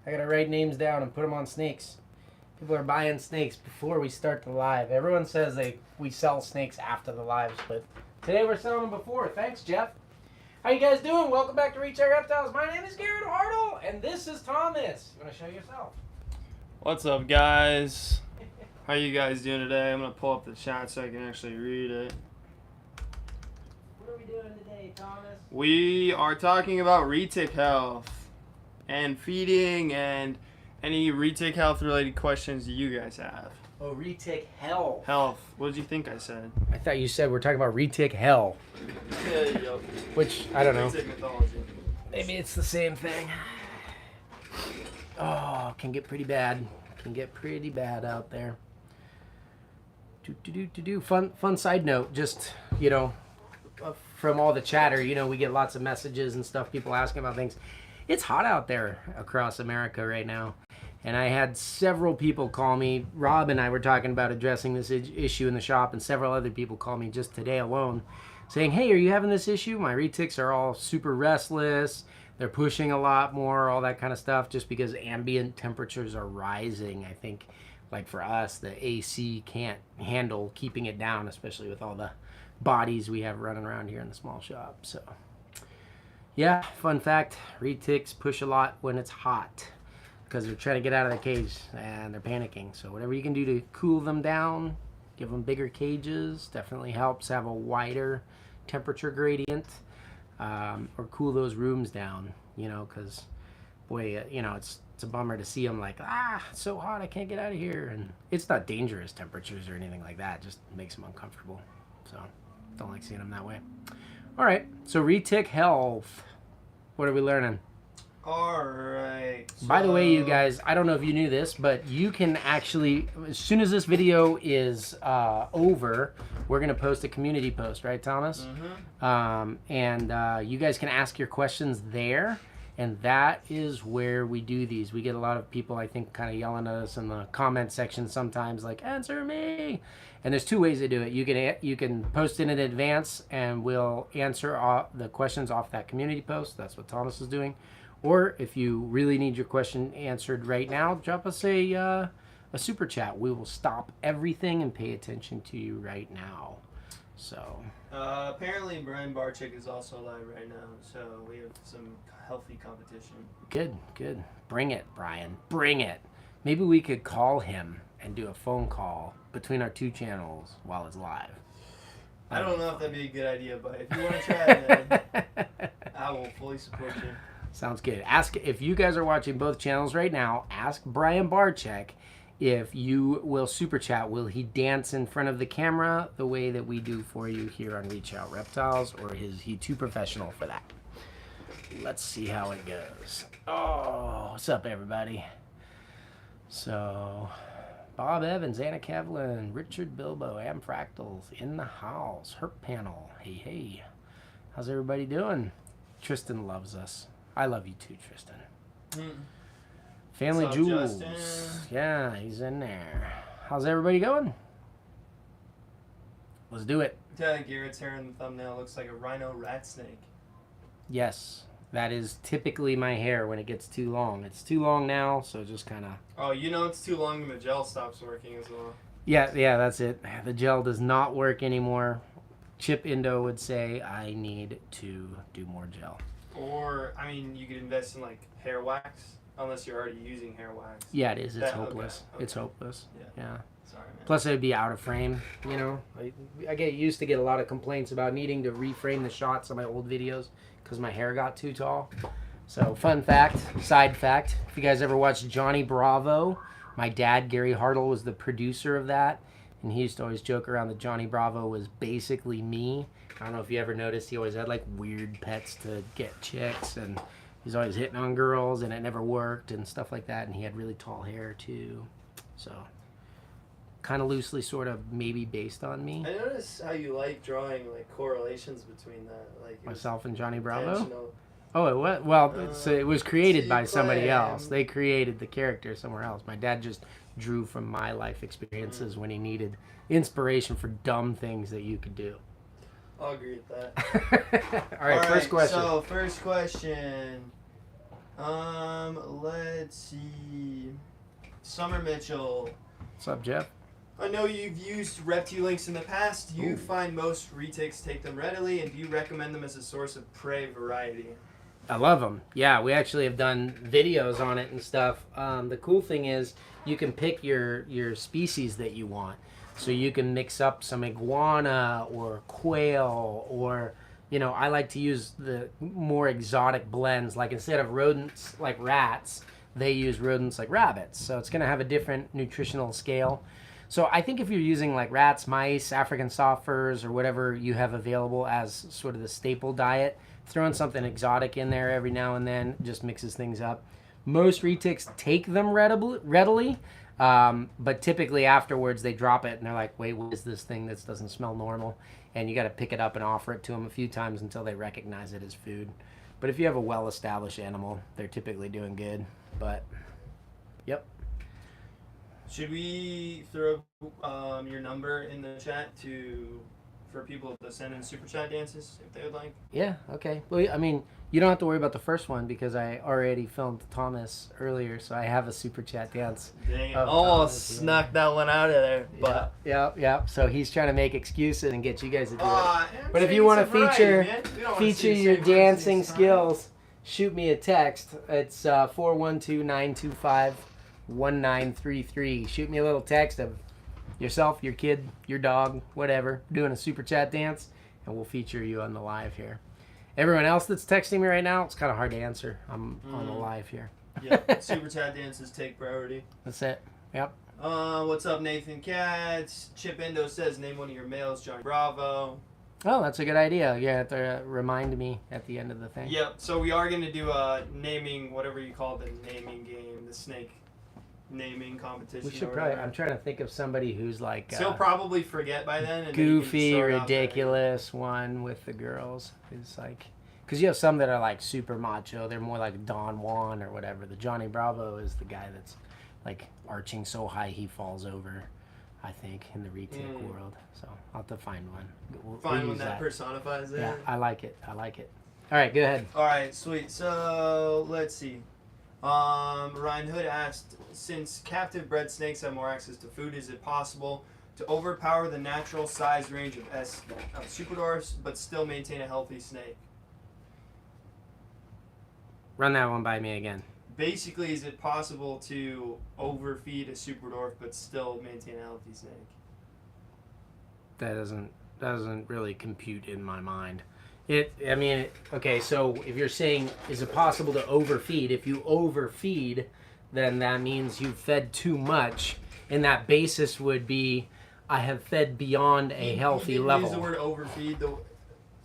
I gotta write names down and put them on snakes. People are buying snakes before we start the live. Everyone says we sell snakes after the lives, but today we're selling them before. Thanks, Jeff. How you guys doing? Welcome back to Out Reptiles. My name is Garrett Hartle, and this is Thomas. You want to show yourself? What's up, guys? How you guys doing today? I'm gonna pull up the chat so I can actually read it. What are we doing today, Thomas? We are talking about retic health and feeding and any retic health related questions that you guys have. Oh, retic hell. Health. What did you think I said? I thought you said we're talking about retic hell. Yeah, yep. Which, I don't know. Retic mythology. Maybe it's the same thing. Oh, can get pretty bad. Can get pretty bad out there. Fun side note, just, you know, from all the chatter, you know, we get lots of messages and stuff, people asking about things. It's hot out there across America right now. And I had several people call me. Rob and I were talking about addressing this issue in the shop, and several other people called me just today alone saying, hey, are you having this issue? My retics are all super restless. They're pushing a lot more, all that kind of stuff, just because ambient temperatures are rising. I think, like for us, the AC can't handle keeping it down, especially with all the bodies we have running around here in the small shop. So, yeah, fun fact, retics push a lot when it's hot because they're trying to get out of the cage and they're panicking. So whatever you can do to cool them down, give them bigger cages, definitely helps have a wider temperature gradient, or cool those rooms down, you know, because, boy, you know, it's a bummer to see them like, it's so hot, I can't get out of here. And it's not dangerous temperatures or anything like that, it just makes them uncomfortable. So don't like seeing them that way. All right, so retic health. What are we learning? All right. So... By the way, you guys, I don't know if you knew this, but you can actually, as soon as this video is over, we're going to post a community post, right, Thomas? Mm-hmm. You guys can ask your questions there, and that is where we do these. We get a lot of people, I think, kind of yelling at us in the comment section sometimes, like, answer me. And there's two ways to do it. You can post in advance, and we'll answer the questions off that community post. That's what Thomas is doing. Or if you really need your question answered right now, drop us a super chat. We will stop everything and pay attention to you right now. So apparently Brian Barczyk is also live right now, so we have some healthy competition. Good. Bring it, Brian. Bring it. Maybe we could call him and do a phone call between our two channels while it's live. I don't know if that'd be a good idea, but if you want to try it, then I will fully support you. Sounds good. Ask, if you guys are watching both channels right now, ask Brian Barczyk if you will super chat. Will he dance in front of the camera the way that we do for you here on Out Reptiles, or is he too professional for that? Let's see how it goes. Oh, what's up, everybody? So, Bob Evans, Anna Kevlin, Richard Bilbo, Am Fractals in the house. Herp panel. Hey. How's everybody doing? Tristan loves us. I love you too, Tristan. Family Jewels. Justin? Yeah, he's in there. How's everybody going? Let's do it. Garrett's hair in the thumbnail looks like a rhino rat snake. Yes, that is typically my hair when it gets too long. It's too long now, so just kind of... Oh, you know it's too long when the gel stops working as well. Yeah, that's it. The gel does not work anymore. Chip Indo would say, I need to do more gel. Or, I mean, you could invest in, like, hair wax, unless you're already using hair wax. Yeah, it is. It's hopeless. Okay. It's hopeless. Yeah. Sorry, man. Plus, it would be out of frame, you know. I used to get a lot of complaints about needing to reframe the shots on my old videos because my hair got too tall. So, fun fact, side fact, if you guys ever watched Johnny Bravo, my dad, Gary Hartle, was the producer of that. And he used to always joke around that Johnny Bravo was basically me. I don't know if you ever noticed, he always had like weird pets to get chicks, and he's always hitting on girls, and it never worked and stuff like that. And he had really tall hair too. So kind of loosely sort of maybe based on me. I noticed how you like drawing like correlations between that, like myself and Johnny Bravo. Intentional. Oh, it was, well, it was created by somebody else. They created the character somewhere else. My dad just drew from my life experiences when he needed inspiration for dumb things that you could do. I'll agree with that. All right, first question. So, first question. Let's see. Summer Mitchell. What's up, Jeff? I know you've used Reptilinks in the past. Do you find most retics take them readily, and do you recommend them as a source of prey variety? I love them. Yeah, we actually have done videos on it and stuff. The cool thing is you can pick your species that you want. So you can mix up some iguana or quail, or, you know, I like to use the more exotic blends. Like instead of rodents like rats, they use rodents like rabbits. So it's going to have a different nutritional scale. So I think if you're using like rats, mice, African soft furs, or whatever you have available as sort of the staple diet, throwing something exotic in there every now and then just mixes things up. Most retics take them readily, but typically afterwards they drop it and they're like, wait, what is this thing that doesn't smell normal? And you got to pick it up and offer it to them a few times until they recognize it as food. But if you have a well-established animal, they're typically doing good. But, yep. Should we throw your number in the chat for people to send in super chat dances if they would like? Yeah, okay. Well, I mean, you don't have to worry about the first one because I already filmed Thomas earlier, so I have a super chat dance. Dang it. Almost snuck that one out of there. But yeah. So he's trying to make excuses and get you guys to do it. But if you want to feature your dancing skills, shoot me a text. It's 412-925-1933. Shoot me a little text of yourself, your kid, your dog, whatever, doing a super chat dance, and we'll feature you on the live here. Everyone else that's texting me right now, it's kind of hard to answer. I'm on the live here. Yeah, super chat dances take priority. That's it. Yep. What's up, Nathan Katz? Chip Endo says, name one of your males, Johnny Bravo. Oh, that's a good idea. You have to remind me at the end of the thing. Yep, so we are going to do a naming, whatever you call the naming game, the snake naming competition. We should probably, I'm trying to think of somebody who's like he'll probably forget by then. And goofy, ridiculous one with the girls. It's like, because you have some that are like super macho. They're more like Don Juan or whatever. The Johnny Bravo is the guy that's like arching so high he falls over, I think, in the retic world. So I'll have to find one. Find one that personifies it. Yeah, I like it. All right, go ahead. All right, sweet. So let's see. Ryan Hood asked, since captive bred snakes have more access to food, is it possible to overpower the natural size range of superdwarfs but still maintain a healthy snake? Run that one by me again. Basically, is it possible to overfeed a superdwarf but still maintain a healthy snake? That doesn't really compute in my mind. Okay, so if you're saying, is it possible to overfeed? If you overfeed, then that means you've fed too much, and that basis would be, I have fed beyond a healthy level. Use the word overfeed. The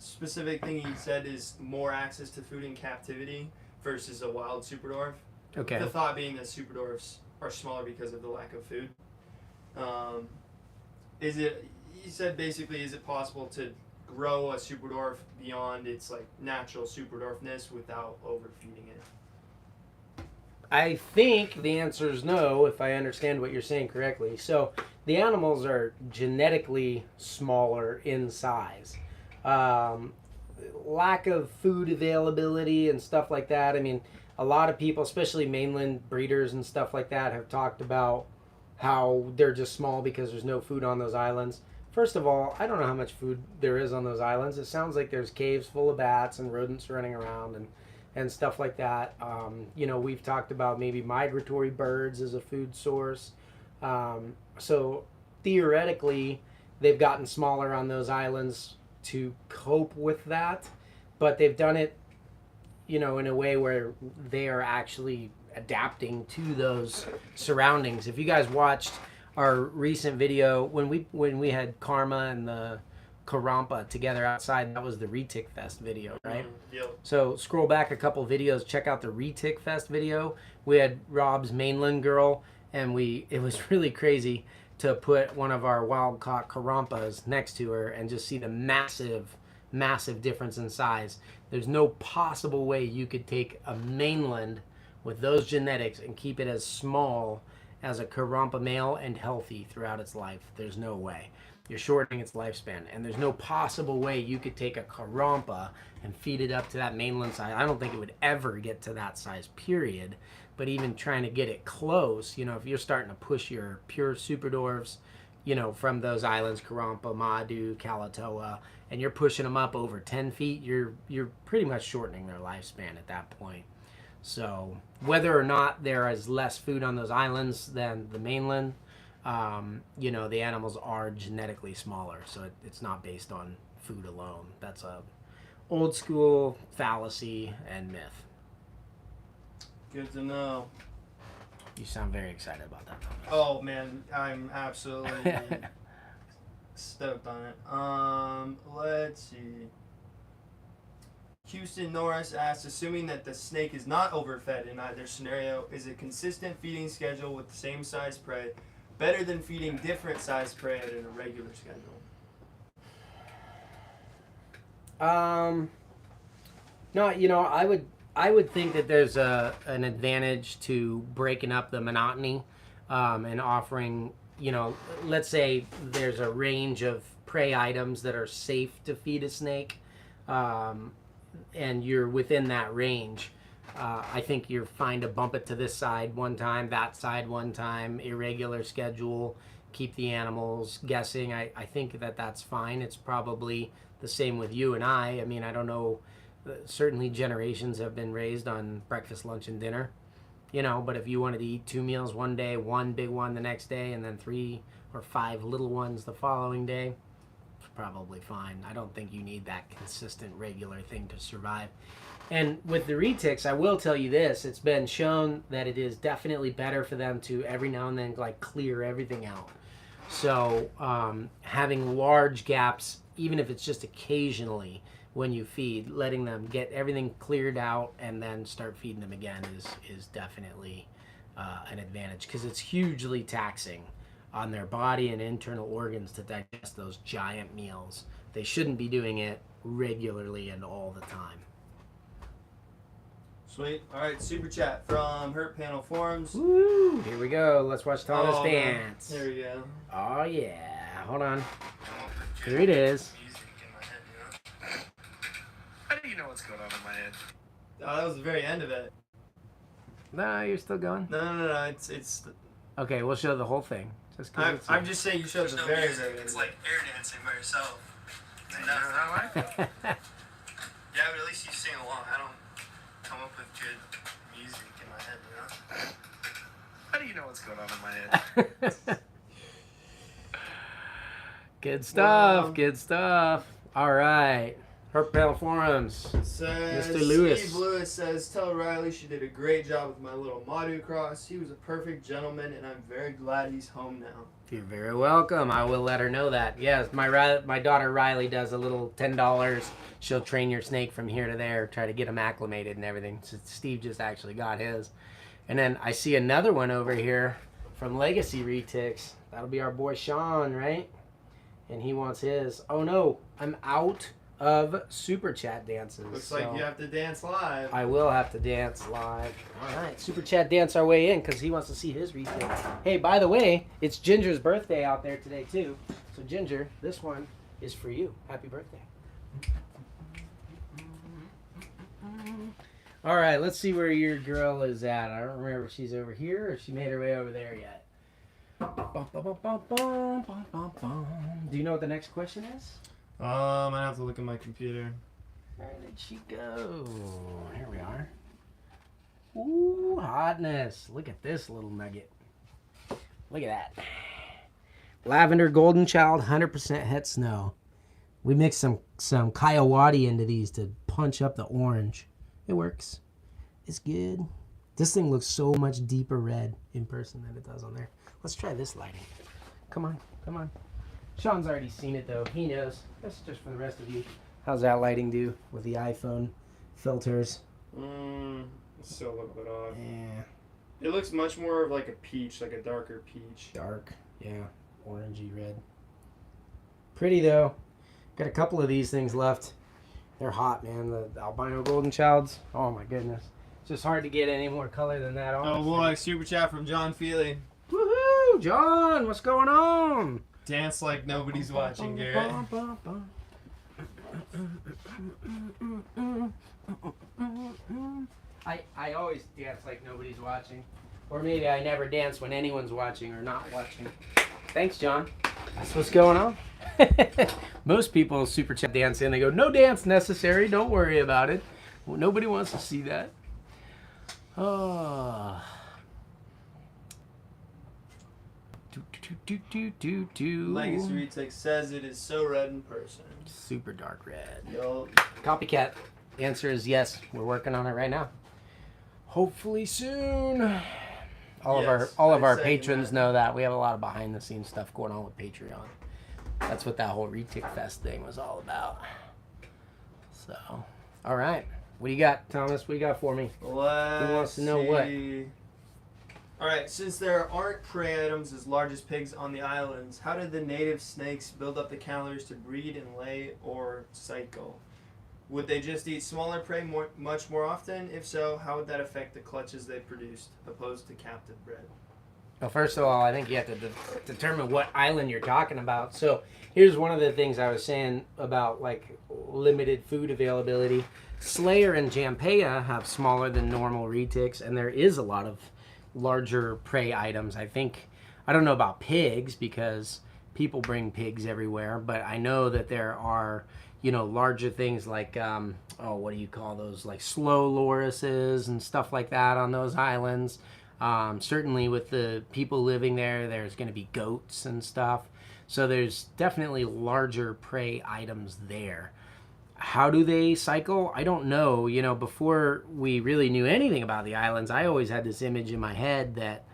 specific thing he said is more access to food in captivity versus a wild superdwarf. Okay. The thought being that superdwarfs are smaller because of the lack of food. He said basically, is it possible to grow a superdwarf beyond its like natural superdwarfness without overfeeding it? I think the answer is no, if I understand what you're saying correctly. So the animals are genetically smaller in size. Lack of food availability and stuff like that. I mean, a lot of people, especially mainland breeders and stuff like that, have talked about how they're just small because there's no food on those islands. First of all, I don't know how much food there is on those islands. It sounds like there's caves full of bats and rodents running around and stuff like that. You know, we've talked about maybe migratory birds as a food source. So theoretically, they've gotten smaller on those islands to cope with that, but they've done it, you know, in a way where they are actually adapting to those surroundings. If you guys watched our recent video when we had Karma and the Karampa together outside, that was the Retic Fest video, right? Yep. So scroll back a couple videos, check out the Retic Fest video. We had Rob's mainland girl, and it was really crazy to put one of our wild caught Karampas next to her and just see the massive difference in size. There's no possible way you could take a mainland with those genetics and keep it as small as a Karampa male and healthy throughout its life. There's no way. you're shortening its lifespan. And there's no possible way you could take a Carompa and feed it up to that mainland size. I don't think it would ever get to that size, period. But even trying to get it close, you know, if you're starting to push your pure super dwarfs, you know, from those islands, Carompa, Madu, Kalatoa, and you're pushing them up over 10 feet, you're pretty much shortening their lifespan at that point. So whether or not there is less food on those islands than the mainland, you know, the animals are genetically smaller, so it's not based on food alone. That's a old school fallacy and myth. Good to know. You sound very excited about that, Thomas. Oh man, I'm absolutely stoked on it. Let's see. Houston Norris asks, assuming that the snake is not overfed in either scenario, is a consistent feeding schedule with the same size prey better than feeding different size prey at an irregular schedule? No, you know, I would think that there's an advantage to breaking up the monotony and offering, you know, let's say there's a range of prey items that are safe to feed a snake, and you're within that range. I think you're fine to bump it to this side one time, that side one time, irregular schedule, keep the animals guessing. I think that that's fine. It's probably the same with you and I. I mean, I don't know. Certainly generations have been raised on breakfast, lunch, and dinner, you know, but if you wanted to eat 2 meals one day, one big one the next day, and then 3 or 5 little ones the following day, it's probably fine. I don't think you need that consistent, regular thing to survive. And with the retics, I will tell you this, it's been shown that it is definitely better for them to every now and then like clear everything out. So having large gaps, even if it's just occasionally, when you feed, letting them get everything cleared out and then start feeding them again is definitely an advantage, because it's hugely taxing on their body and internal organs to digest those giant meals. They shouldn't be doing it regularly and all the time. Sweet. All right, super chat from Hurt Panel Forums. Woo! Here we go. Let's watch Thomas dance. There we go. Oh yeah. Hold on. Here it is. How do you know what's going on in my head? Oh, that was the very end of it. No, you're still going? No. It's. Okay, we'll show the whole thing. I'm just saying you showed the very end. It's like air dancing by yourself. No, I like it. Yeah, but at least you sing along. I don't come up with good music in my head, you know? How do you know what's going on in my head? Good stuff. Wow. Good stuff. All right. Hurt Panel Forums. Says, Mr. Lewis. Steve Lewis says, tell Riley she did a great job with my little Madu cross. He was a perfect gentleman, and I'm very glad he's home now. You're very welcome. I will let her know that. Yes, my daughter Riley does a little $10. She'll train your snake from here to there, try to get him acclimated and everything. So Steve just actually got his. And then I see another one over here from Legacy Retics. That'll be our boy Sean, right? And he wants his. Oh no, I'm out of super chat dances. Looks like you have to dance live. I will have to dance live. All right, super chat dance our way in because he wants to see his refill. Hey, by the way, it's Ginger's birthday out there today too. So Ginger, this one is for you. Happy birthday. All right, let's see where your girl is at. I don't remember if she's over here or if she made her way over there yet. Bum, bum, bum, bum, bum, bum, bum, bum. Do you know what the next question is? I have to look at my computer. Where did she go? Here we are. Ooh, hotness. Look at this little nugget. Look at that. Lavender Golden Child, 100% het snow. We mixed some Kiowati into these to punch up the orange. It works. It's good. This thing looks so much deeper red in person than it does on there. Let's try this lighting. Come on, come on. Sean's already seen it though. He knows. That's just for the rest of you. How's that lighting do with the iPhone filters? It's still a little bit off. Yeah. It looks much more of like a peach, like a darker peach. Dark. Yeah. Orangey red. Pretty though. Got a couple of these things left. They're hot, man. The albino golden childs. Oh my goodness. It's just hard to get any more color than that. Oh boy, super chat from John Feely. Woohoo! John, what's going on? Dance like nobody's watching, Garrett. I always dance like nobody's watching. Or maybe I never dance when anyone's watching or not watching. Thanks, John. That's what's going on. Most people super chat dance in. They go, no dance necessary. Don't worry about it. Well, nobody wants to see that. Oh. Legacy Retic says it is so red in person. Super dark red. Yo. Copycat. The answer is yes. We're working on it right now. Hopefully soon. All of our patrons know that. We have a lot of behind the scenes stuff going on with Patreon. That's what that whole Retic Fest thing was all about. So, all right. What do you got, Thomas? What do you got for me? Who wants to know what? All right, since there aren't prey items as large as pigs on the islands, how did the native snakes build up the calories to breed and lay or cycle? Would they just eat smaller prey much more often? If so, how would that affect the clutches they produced, opposed to captive bred? Well, first of all, I think you have to determine what island you're talking about. So here's one of the things I was saying about like limited food availability. Slayer and Jampea have smaller than normal retics, and there is a lot of larger prey items. I don't know about pigs because people bring pigs everywhere, but I know that there are, larger things like, what do you call those? Like slow lorises and stuff like that on those islands. Certainly with the people living there, there's going to be goats and stuff. So there's definitely larger prey items there. How do they cycle? I don't know. Before we really knew anything about the islands, I always had this image in my head that,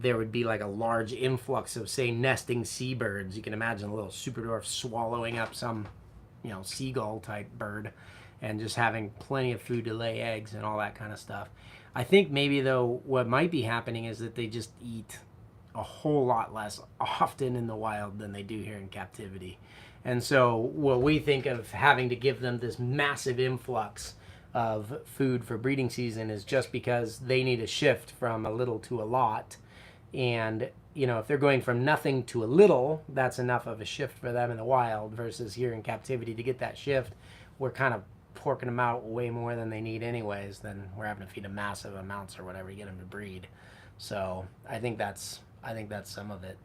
there would be like a large influx of, say, nesting seabirds. You can imagine a little superdwarf swallowing up some, seagull type bird and just having plenty of food to lay eggs and all that kind of stuff. I think maybe, though, what might be happening is that they just eat a whole lot less often in the wild than they do here in captivity. And so what we think of having to give them this massive influx of food for breeding season is just because they need a shift from a little to a lot. And, if they're going from nothing to a little, that's enough of a shift for them in the wild versus here in captivity. To get that shift, we're kind of porking them out way more than they need anyways. Then we're having to feed them massive amounts or whatever to get them to breed. So I think that's some of it.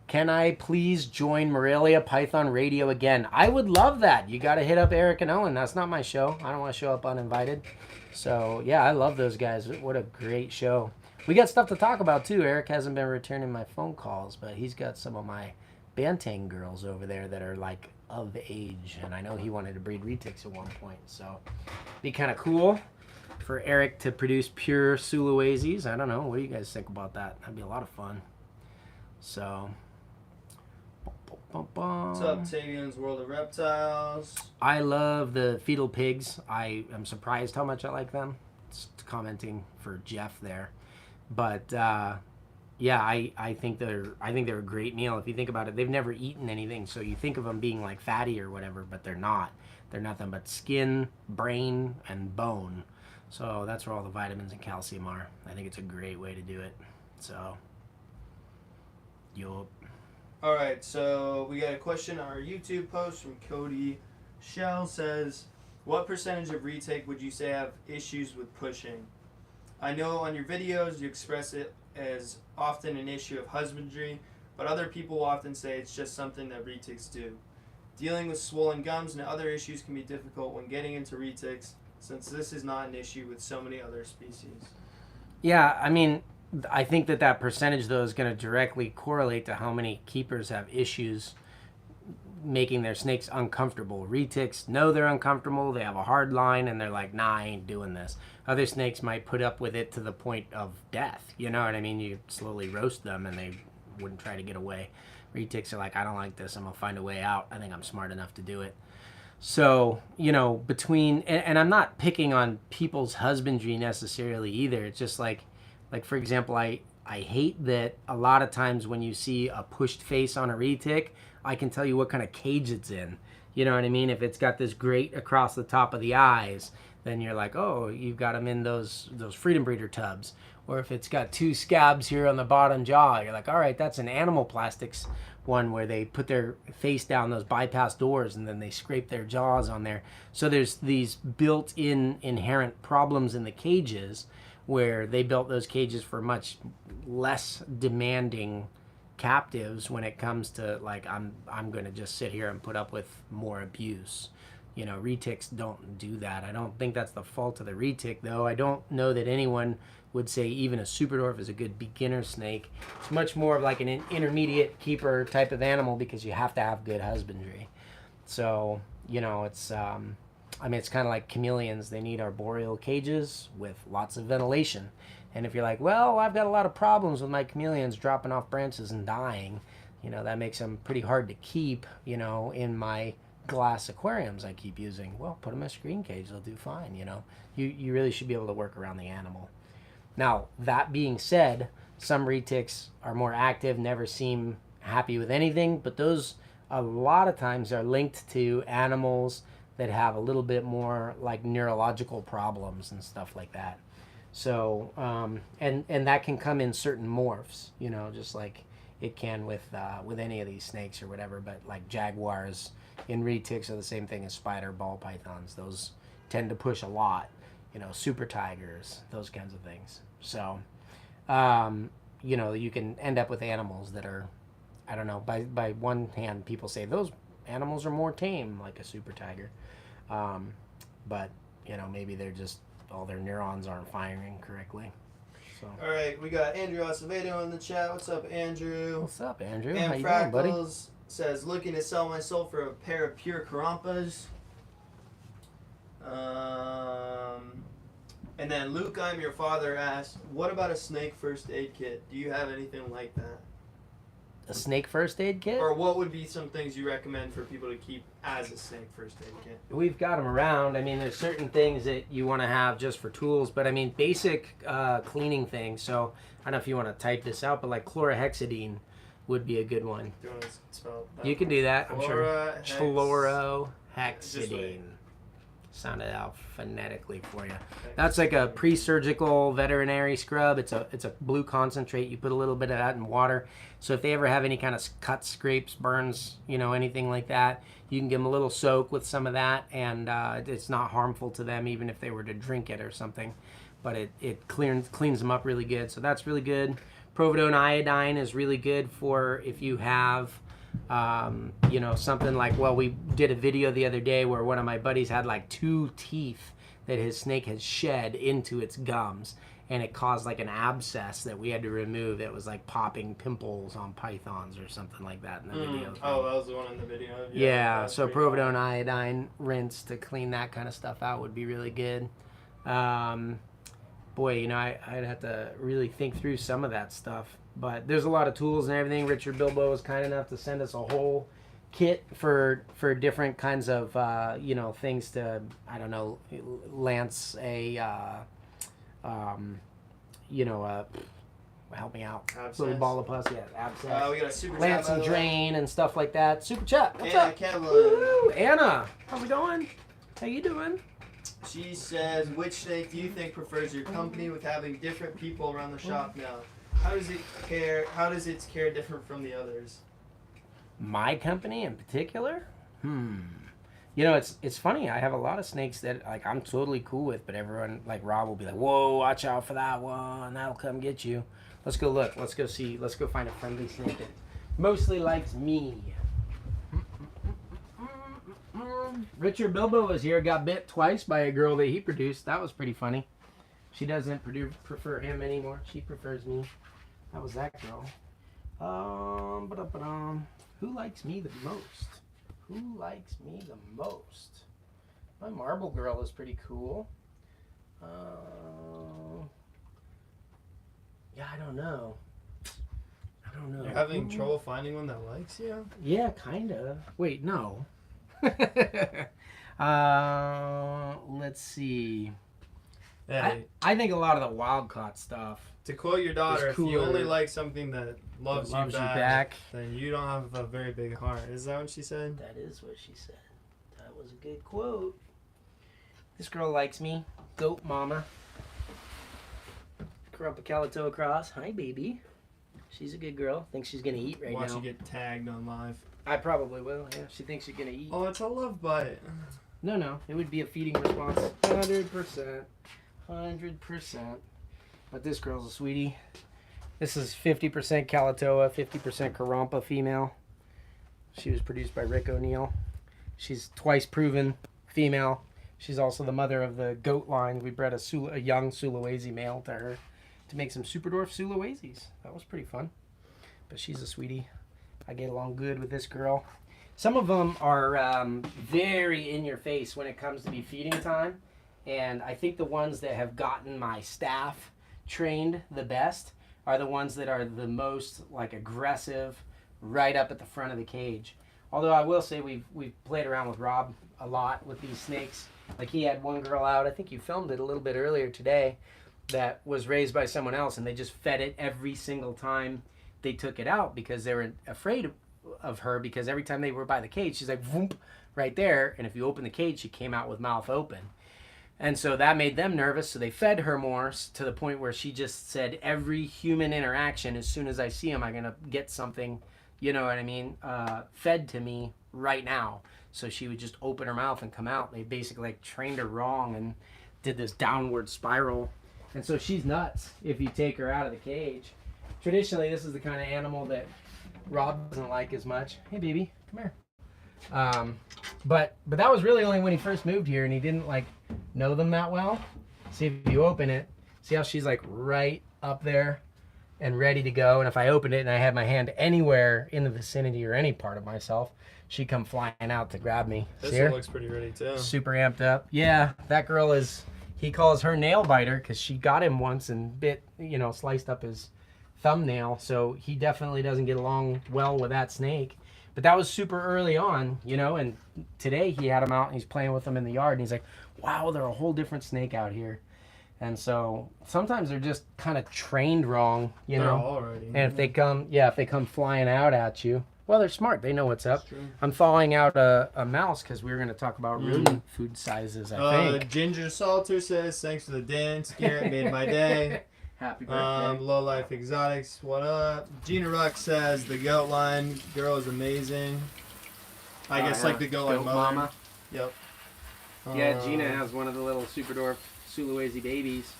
Can I please join Morelia Python Radio again? I would love that. You got to hit up Eric and Owen. That's not my show. I don't want to show up uninvited. So, yeah, I love those guys. What a great show. We got stuff to talk about, too. Eric hasn't been returning my phone calls, but he's got some of my Bantang girls over there that are, like, of age. And I know he wanted to breed retics at one point. So, be kind of cool for Eric to produce pure Sulawesi's. I don't know. What do you guys think about that? That'd be a lot of fun. So... What's up, Tavian's World of Reptiles? I love the fetal pigs. I am surprised how much I like them. It's commenting for Jeff there, but I think they're a great meal. If you think about it, they've never eaten anything, so you think of them being like fatty or whatever, but they're not. They're nothing but skin, brain, and bone. So that's where all the vitamins and calcium are. I think it's a great way to do it. So, yup. All right, so we got a question on our YouTube post from Cody Shell. Says, what percentage of retic would you say have issues with pushing? I know on your videos you express it as often an issue of husbandry, but other people will often say it's just something that retics do. Dealing with swollen gums and other issues can be difficult when getting into retics, since this is not an issue with so many other species. Yeah, I mean... I think that percentage, though, is going to directly correlate to how many keepers have issues making their snakes uncomfortable. Retics know they're uncomfortable, they have a hard line, and they're like, nah, I ain't doing this. Other snakes might put up with it to the point of death. You know what I mean? You slowly roast them, and they wouldn't try to get away. Retics are like, I don't like this, I'm going to find a way out. I think I'm smart enough to do it. So, between... And I'm not picking on people's husbandry necessarily either. It's just like for example, I hate that a lot of times when you see a pushed face on a retic, I can tell you what kind of cage it's in. You know what I mean? If it's got this grate across the top of the eyes, then you're like, oh, you've got them in those freedom breeder tubs. Or if it's got 2 scabs here on the bottom jaw, you're like, all right, that's an animal plastics one where they put their face down those bypass doors and then they scrape their jaws on there. So there's these built-in inherent problems in the cages where they built those cages for much less demanding captives when it comes to like, I'm going to just sit here and put up with more abuse. You know, retics don't do that. I don't think that's the fault of the retic, though. I don't know that anyone would say even a superdwarf is a good beginner snake. It's much more of like an intermediate keeper type of animal because you have to have good husbandry. So, you know, it's, I mean, it's kind of like chameleons. They need arboreal cages with lots of ventilation. And if you're like, well, I've got a lot of problems with my chameleons dropping off branches and dying, you know, that makes them pretty hard to keep, you know, in my glass aquariums I keep using. Well, put them in a screen cage. They'll do fine, you know. You really should be able to work around the animal. Now, that being said, some retics are more active, never seem happy with anything, but those a lot of times are linked to animals that have a little bit more like neurological problems and stuff like that. So, and that can come in certain morphs, you know, just like it can with any of these snakes or whatever, but like jaguars in retics are the same thing as spider ball pythons. Those tend to push a lot, you know, super tigers, those kinds of things. So, you know, you can end up with animals that are, I don't know, by one hand, people say those animals are more tame, like a super tiger. But, you know, maybe they're just, all their neurons aren't firing correctly. So. All right, we got Andrew Acevedo in the chat. What's up, Andrew? What's up, Andrew? And how you doing, buddy? Fractals says, looking to sell my soul for a pair of pure Karampas. And then Luke, I'm your father, asked, what about a snake first aid kit? Do you have anything like that? A snake first aid kit? Or what would be some things you recommend for people to keep as a snake first aid kit? We've got them around. I mean, there's certain things that you want to have just for tools, but I mean, basic cleaning things. So I don't know if you want to type this out, but like chlorhexidine would be a good one. Do you want to spell that? You can do that, I'm sure. Chlorhexidine. Chlorhexidine. Sound it out phonetically for you. That's like a pre-surgical veterinary scrub. It's a blue concentrate. You put a little bit of that in water. So if they ever have any kind of cuts, scrapes, burns, you know, anything like that, you can give them a little soak with some of that, and it's not harmful to them even if they were to drink it or something. But it cleans them up really good. So that's really good. Providone iodine is really good for if you have you know, something like, well, we did a video the other day where one of my buddies had like 2 teeth that his snake had shed into its gums, and it caused like an abscess that we had to remove. It was like popping pimples on pythons or something like that in the video. Oh, that was the one in the video. Yeah, so providone iodine rinse to clean that kind of stuff out would be really good. Boy, you know, I'd have to really think through some of that stuff. But there's a lot of tools and everything. Richard Bilbo was kind enough to send us a whole kit for different kinds of, you know, things to, I don't know, lance a, you know, help me out. Abscess. Little ball of pus, yeah, abscess. We got a super Lance chat, and drain and stuff like that. Super chat. What's Anna up? Kevlin. Woo! Anna, how we doing? How you doing? She says, which snake do you think prefers your company with having different people around the shop now? How does its care differ from the others? My company in particular? You know, it's funny. I have a lot of snakes that like I'm totally cool with, but everyone like Rob will be like, "Whoa, watch out for that one. That'll come get you." Let's go look. Let's go see. Let's go find a friendly snake that mostly likes me. Richard Bilbo was here. Got bit twice by a girl that he produced. That was pretty funny. She doesn't prefer him anymore. She prefers me. That was that girl. Who likes me the most? Who likes me the most? My marble girl is pretty cool. Yeah, I don't know. You're having trouble finding one that likes you? Yeah, kinda. Wait, no. Let's see. Yeah, I think a lot of the wild caught stuff. to quote your daughter, if you cooler. only like something that loves, Loves you you back, back. then you don't have a very big heart. Is that what she said? That is what she said. That was a good quote. This girl likes me. Goat mama. Grew up a Calico cross. Hi, baby. She's a good girl. Thinks she's gonna eat right Watch now. you get tagged on live. I probably will. Yeah, she thinks she's gonna eat. Oh, it's a love bite. No, it would be a feeding response. 100%. 100%. But this girl's a sweetie. This is 50% Calatoa, 50% Carrampa female. She was produced by Rick O'Neill. She's twice proven female. She's also the mother of the goat line. We bred a young Sulawesi male to her to make some super dwarf Sulawesis. That was pretty fun. But she's a sweetie. I get along good with this girl. Some of them are very in your face when it comes to be feeding time. And I think the ones that have gotten my staff trained the best are the ones that are the most like aggressive right up at the front of the cage. Although I will say we've played around with Rob a lot with these snakes. Like he had one girl out, I think you filmed it a little bit earlier today, that was raised by someone else, and they just fed it every single time they took it out because they were afraid of her, because every time they were by the cage, she's like, voomp, right there, and if you open the cage, she came out with mouth open. And so that made them nervous, so they fed her more to the point where she just said every human interaction, as soon as I see him, I'm going to get something, you know what I mean, fed to me right now. So she would just open her mouth and come out. They basically like trained her wrong and did this downward spiral. And so she's nuts if you take her out of the cage. Traditionally, this is the kind of animal that Rob doesn't like as much. Hey, baby, come here. But that was really only when he first moved here, and he didn't like know them that well. See, if you open it, see how she's like right up there and ready to go. And if I opened it and I had my hand anywhere in the vicinity or any part of myself, she'd come flying out to grab me. This See her? one looks pretty ready too. Super amped up. Yeah, that girl is, he calls her nail biter because she got him once and bit, sliced up his thumbnail. So he definitely doesn't get along well with that snake. But that was super early on, and today he had him out and he's playing with them in the yard, and he's like, wow, they're a whole different snake out here. And so sometimes they're just kind of trained wrong, They're already. And if they come flying out at you, well, they're smart. They know what's up. I'm thawing out a mouse because we were going to talk about rodent food sizes, I think. Ginger Salter says, thanks for the dance. Garrett made my day. Happy birthday. Low Life Exotics, what up? Gina Ruck says, the goat line girl is amazing. I guess like the goat line mother. Yep. Yeah, Gina has one of the little super dwarf Sulawesi babies.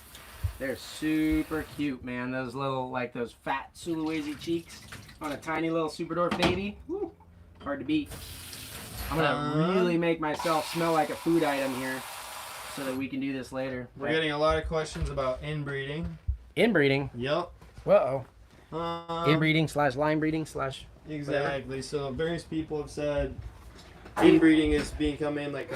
They're super cute, man. Those little, like those fat Sulawesi cheeks on a tiny little super dwarf baby. Woo. Hard to beat. I'm gonna really make myself smell like a food item here so that we can do this later. We're getting a lot of questions about inbreeding. Inbreeding? Yep. Uh-oh. Inbreeding / line breeding / Exactly. So various people have said inbreeding is becoming like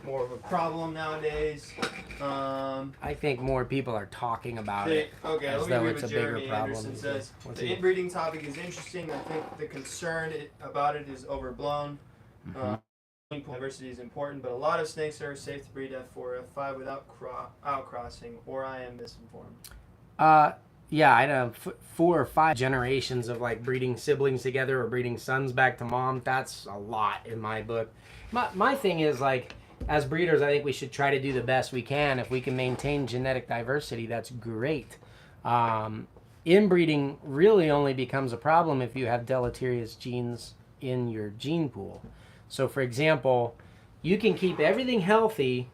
more of a problem nowadays. I think more people are talking about it. Okay, as let though me it's read a what bigger Jeremy problem. Anderson says. What's The he- inbreeding topic is interesting. I think the concern about it is overblown. Diversity is important, but a lot of snakes are safe to breed F4, F5 without outcrossing, or I am misinformed. Yeah, I know 4 or 5 generations of like breeding siblings together or breeding sons back to mom. That's a lot in my book. My thing is like, as breeders, I think we should try to do the best we can. If we can maintain genetic diversity, that's great. Inbreeding really only becomes a problem if you have deleterious genes in your gene pool. So for example, you can keep everything healthy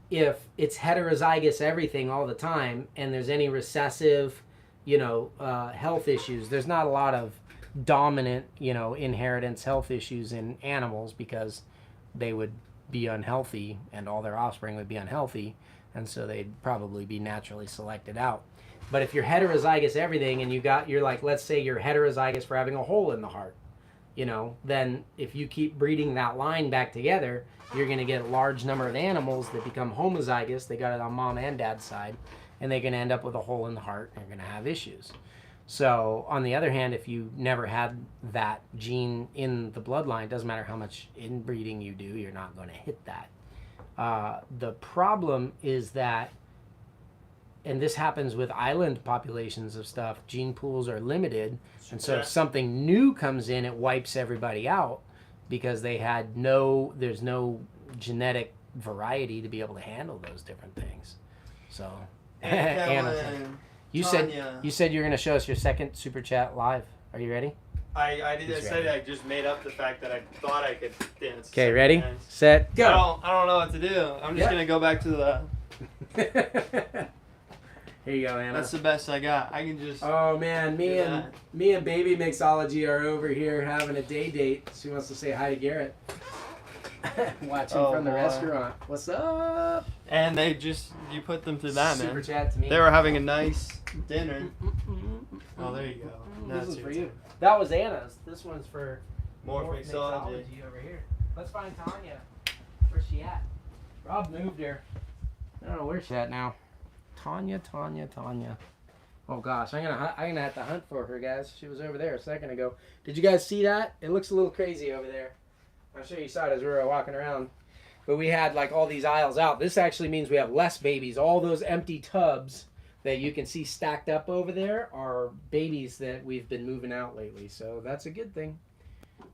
if it's heterozygous everything all the time and there's any recessive, health issues. There's not a lot of dominant, inheritance health issues in animals because they would be unhealthy and all their offspring would be unhealthy, and so they'd probably be naturally selected out. But if you're heterozygous everything and you're like, let's say you're heterozygous for having a hole in the heart, then if you keep breeding that line back together, you're going to get a large number of animals that become homozygous. They got it on mom and dad's side, and they're going to end up with a hole in the heart and they're going to have issues. So on the other hand, if you never had that gene in the bloodline, it doesn't matter how much inbreeding you do, you're not going to hit that. The problem is that, and this happens with island populations of stuff, gene pools are limited. And so if something new comes in, it wipes everybody out because there's no genetic variety to be able to handle those different things. So, And you said you're gonna show us your second super chat live. Are you ready? I did. I said I just made up the fact that I thought I could dance. Okay, ready, set, go. I don't know what to do. I'm just gonna go back to the. Here you go, Anna. That's the best I got. I can just. Oh man, me and Baby Mixology are over here having a day date. She wants to say hi to Garrett. Watching from the restaurant. What's up? And you put them through that, man. Super chat to me. They were having a nice dinner. Oh, there you go. This is for you. That was Anna's. This one's for more mixology over here. Let's find Tanya. Where's she at? Rob moved her. I don't know where she's at now. Tanya. Oh gosh, I'm gonna have to hunt for her, guys. She was over there a second ago. Did you guys see that? It looks a little crazy over there. I'm sure you saw it as we were walking around. But we had like all these aisles out. This actually means we have less babies. All those empty tubs that you can see stacked up over there are babies that we've been moving out lately. So that's a good thing.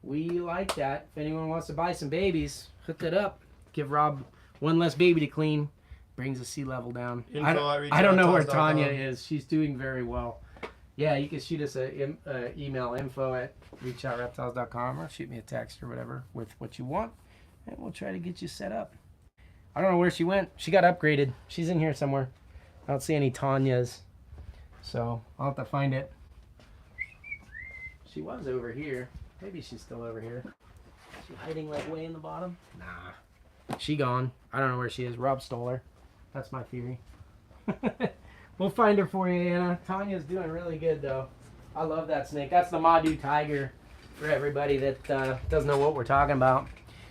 We like that. If anyone wants to buy some babies, hook it up. Give Rob one less baby to clean. Brings the sea level down. I don't know where Tanya is. She's doing very well. Yeah, you can shoot us an email, info@reachoutReptiles.com, or shoot me a text or whatever with what you want, and we'll try to get you set up. I don't know where she went. She got upgraded. She's in here somewhere. I don't see any Tanyas, so I'll have to find it. She was over here. Maybe she's still over here. Is she hiding like way in the bottom? Nah. She gone. I don't know where she is. Rob stole her. That's my theory. We'll find her for you, Anna. Tanya's doing really good, though. I love that snake. That's the Madu tiger for everybody that doesn't know what we're talking about.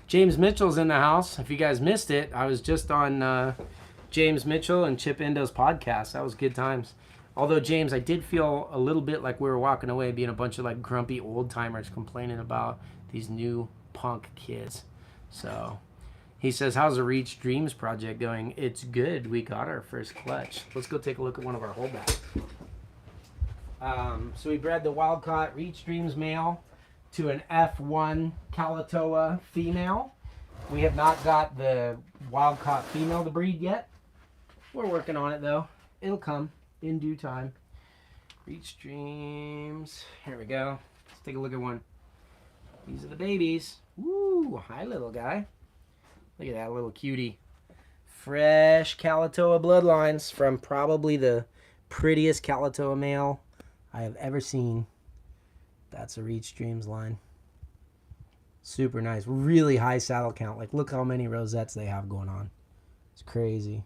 James Mitchell's in the house. If you guys missed it, I was just on James Mitchell and Chip Endo's podcast. That was good times. Although, James, I did feel a little bit like we were walking away being a bunch of like grumpy old-timers complaining about these new punk kids. So... he says, how's the Reach Dreams project going? It's good. We got our first clutch. Let's go take a look at one of our holdbacks. So we bred the wild-caught Reach Dreams male to an F1 Kalatoa female. We have not got the wild-caught female to breed yet. We're working on it, though. It'll come in due time. Reach Dreams. Here we go. Let's take a look at one. These are the babies. Woo! Hi, little guy. Look at that little cutie. Fresh Kalatoa bloodlines from probably the prettiest Kalatoa male I have ever seen. That's a Reach Dreams line. Super nice. Really high saddle count. Like, look how many rosettes they have going on. It's crazy.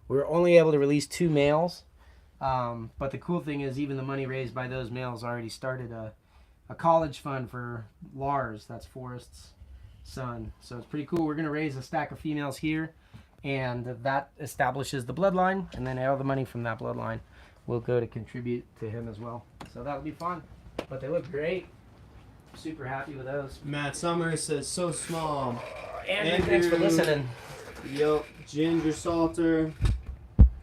We were only able to release 2 males. But the cool thing is even the money raised by those males already started a college fund for Lars. That's Forrest's son. So it's pretty cool. We're going to raise a stack of females here, and that establishes the bloodline, and then all the money from that bloodline will go to contribute to him as well. So that'll be fun. But they look great. Super happy with those. Matt Summers says, so small. Andrew, thanks for listening. Yep. Ginger Salter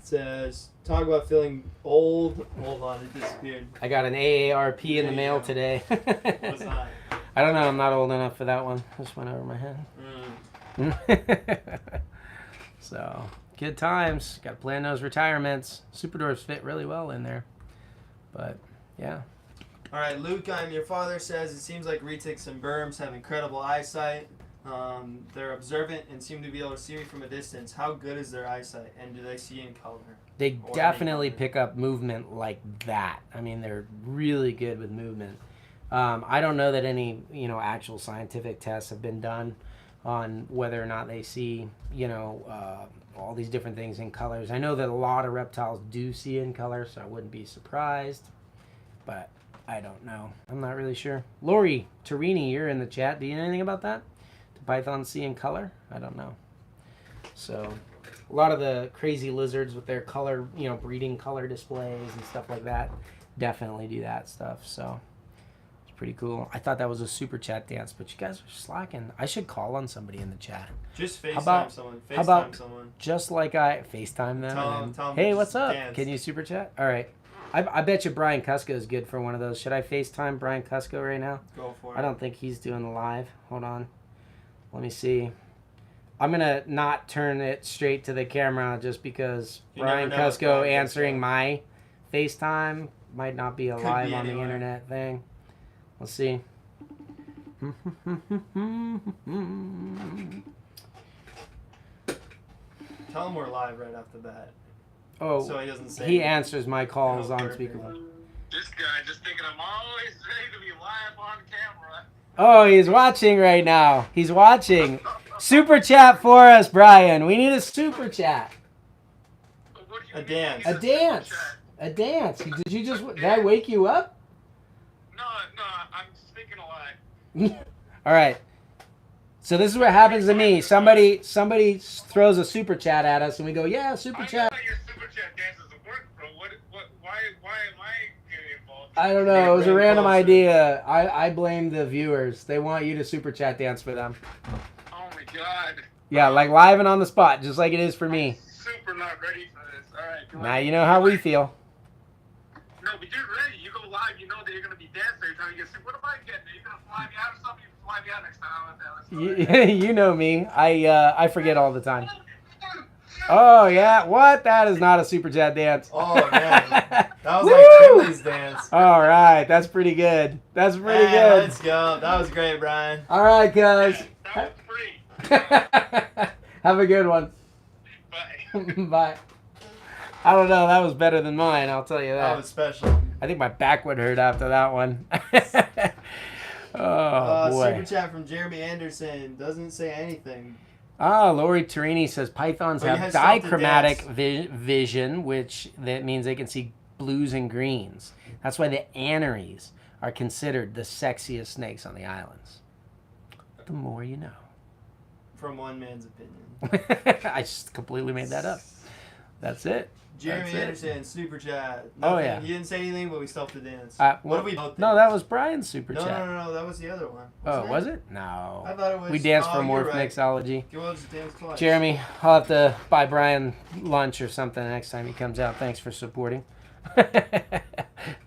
says, talk about feeling old. Hold on, it disappeared. I got an AARP in the mail today. What's that? I don't know. I'm not old enough for that one. Just went over my head. So, good times. Got to plan those retirements. Super Dwarfs fit really well in there. But, yeah. All right, Luke, your father says, it seems like retics and berms have incredible eyesight. They're observant and seem to be able to see me from a distance. How good is their eyesight, and do they see in color? They definitely pick up movement like that. I mean, they're really good with movement. I don't know that any, actual scientific tests have been done on whether or not they see, all these different things in colors. I know that a lot of reptiles do see in color, so I wouldn't be surprised, but I don't know. I'm not really sure. Lori Torini, you're in the chat. Do you know anything about that? Do pythons see in color? I don't know. So a lot of the crazy lizards with their color, breeding color displays and stuff like that definitely do that stuff. So pretty cool. I thought that was a super chat dance, but you guys are slacking. I should call on somebody in the chat. Just FaceTime someone. How about just like I FaceTime them? Tell them hey, what's up? Dance. Can you super chat? All right. I bet you Brian Cusco is good for one of those. Should I FaceTime Brian Cusco right now? Go for it. I don't think he's doing the live. Hold on. Let me see. I'm gonna not turn it straight to the camera just because You never Brian know with Cusco Brian answering Cusco. my FaceTime might not be Could alive be on the anywhere. internet thing. Let's see. Tell him we're live right off the bat. Oh, So he doesn't say he anything. answers my calls Oh, on perfect. speakerphone. This guy just thinking I'm always ready to be live on camera. Oh, he's watching right now. He's watching. Super chat for us, Brian. We need a super chat. What do you A mean? dance. A He's dance. super chat. A dance. Did you just? Did I wake you up? No, I'm speaking a lie. All right. So this is what happens to me. Somebody throws a super chat at us, and we go, "Yeah, super I chat." know your super chat dances work, bro. Why am I getting involved? I don't know. It was a Bring random closer. idea. I blame the viewers. They want you to super chat dance for them. Oh my god. Yeah, like live and on the spot, just like it is for me. Super not ready for this. Alright. Now you know how we feel. No, but you're ready. You go live, you know that you're gonna be dancing. You're trying to get super. What am I getting? Are you gonna fly me out or something? You fly me out next time. How about that? Let's go. You know me. I forget all the time. Oh yeah, what? That is not a super chat dance. Oh man, that was Woo! like Finley's dance. All right, that's pretty good. That's pretty Hey, good. Let's go. That was great, Brian. All right, guys. That was free. Have a good one. Bye. Bye. I don't know. That was better than mine. I'll tell you That that. was special. I think my back would hurt after that one. Oh Super boy. chat from Jeremy Anderson doesn't say anything. Lori Torini says pythons Oh, you have had something to dichromatic dance. vision, which that means they can see blues and greens. That's why the aneries are considered the sexiest snakes on the islands. The more you know. From one man's opinion. I just completely made that up. That's it. Jeremy That's it. Anderson, super chat. Oh, Nothing. yeah. You didn't say anything, but we still have to dance. What do we both No, dance? that was Brian's super No, chat. no, that was the other one. Oh, Wasn't was it? No. I thought it was. We danced for you're Morph right. Mixology. You will just dance twice. Jeremy, I'll have to buy Brian lunch or something next time he comes out. Thanks for supporting.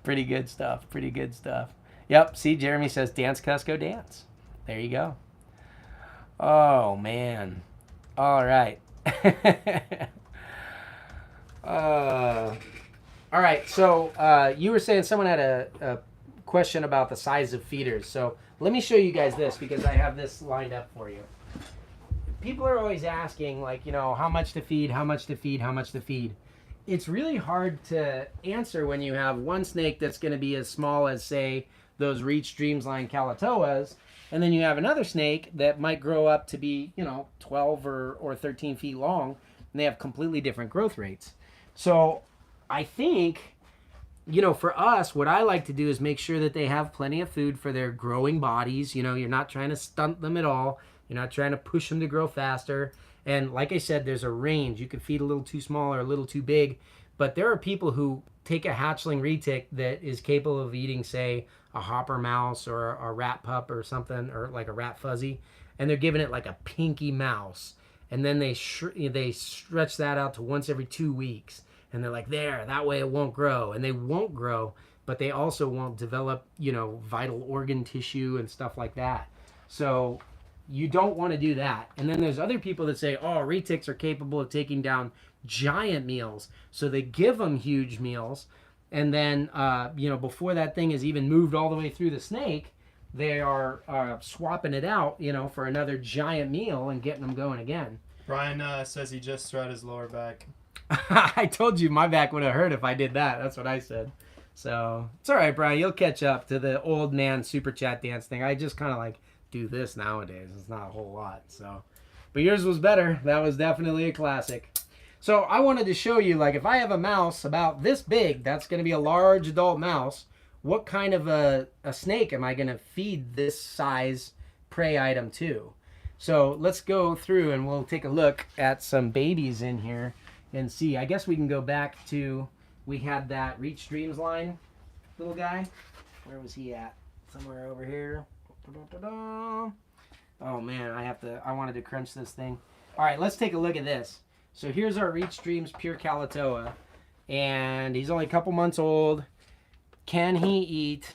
Pretty good stuff. Pretty good stuff. Yep. See, Jeremy says dance, Cusco, dance. There you go. Oh, man. All right. All right. So you were saying someone had a question about the size of feeders. So let me show you guys this because I have this lined up for you. People are always asking, like, you know, how much to feed, how much to feed, how much to feed. It's really hard to answer when you have one snake that's going to be as small as, say, those Reach Dreamsline Calatoas, and then you have another snake that might grow up to be, you know, 12 or 13 feet long, and they have completely different growth rates. So I think, you know, for us, what I like to do is make sure that they have plenty of food for their growing bodies. You know, you're not trying to stunt them at all. You're not trying to push them to grow faster. And like I said, there's a range. You can feed a little too small or a little too big. But there are people who take a hatchling retic that is capable of eating, say, a hopper mouse or a rat pup or something, or like a rat fuzzy, and they're giving it like a pinky mouse. And then they stretch that out to once every 2 weeks. And they're like, there, that way it won't grow. And they won't grow, but they also won't develop, you know, vital organ tissue and stuff like that. So you don't want to do that. And then there's other people that say, oh, retics are capable of taking down giant meals. So they give them huge meals. And then, you know, before that thing is even moved all the way through the snake, they are swapping it out, you know, for another giant meal and getting them going again. Brian says he just threw out his lower back. I told you my back would have hurt if I did that. That's what I said. So it's all right, Brian. You'll catch up to the old man super chat dance thing. I just kind of like do this nowadays. It's not a whole lot. So, but yours was better. That was definitely a classic. So I wanted to show you, like, if I have a mouse about this big, that's going to be a large adult mouse. What kind of a snake am I going to feed this size prey item to? So let's go through and we'll take a look at some babies in here and see. I guess we can go back to, we had that Reach Dreams line little guy. Where was he at? Somewhere over here. Oh man, I wanted to crunch this thing. All right, let's take a look at this. So here's our Reach Dreams Pure Calatoa, and he's only a couple months old. Can he eat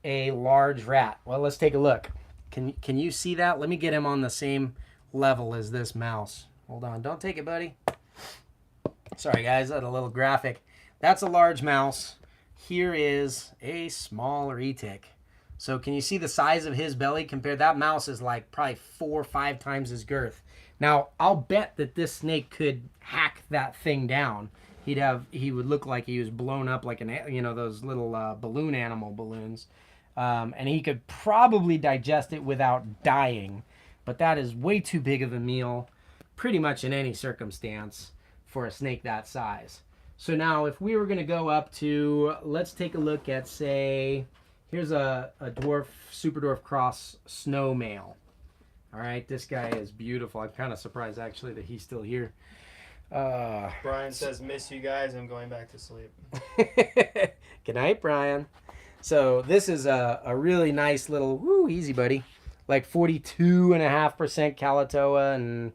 a large rat? Well, let's take a look. Can you see that? Let me get him on the same level as this mouse. Hold on, don't take it, buddy. Sorry guys, that's a little graphic. That's a large mouse. Here is a small retic. So can you see the size of his belly compared? That mouse is like probably 4 or 5 times his girth. Now, I'll bet that this snake could hack that thing down. He would look like he was blown up like those little balloon animal balloons. And he could probably digest it without dying. But that is way too big of a meal, pretty much in any circumstance, for a snake that size. So now if we were going to go up to, let's take a look at, say, here's a dwarf, super dwarf cross snow male. All right, this guy is beautiful. I'm kind of surprised actually that he's still here. Brian says, miss you guys, I'm going back to sleep. Good night, Brian. So this is a really nice little, woo, easy buddy, like 42.5% Kalatoa and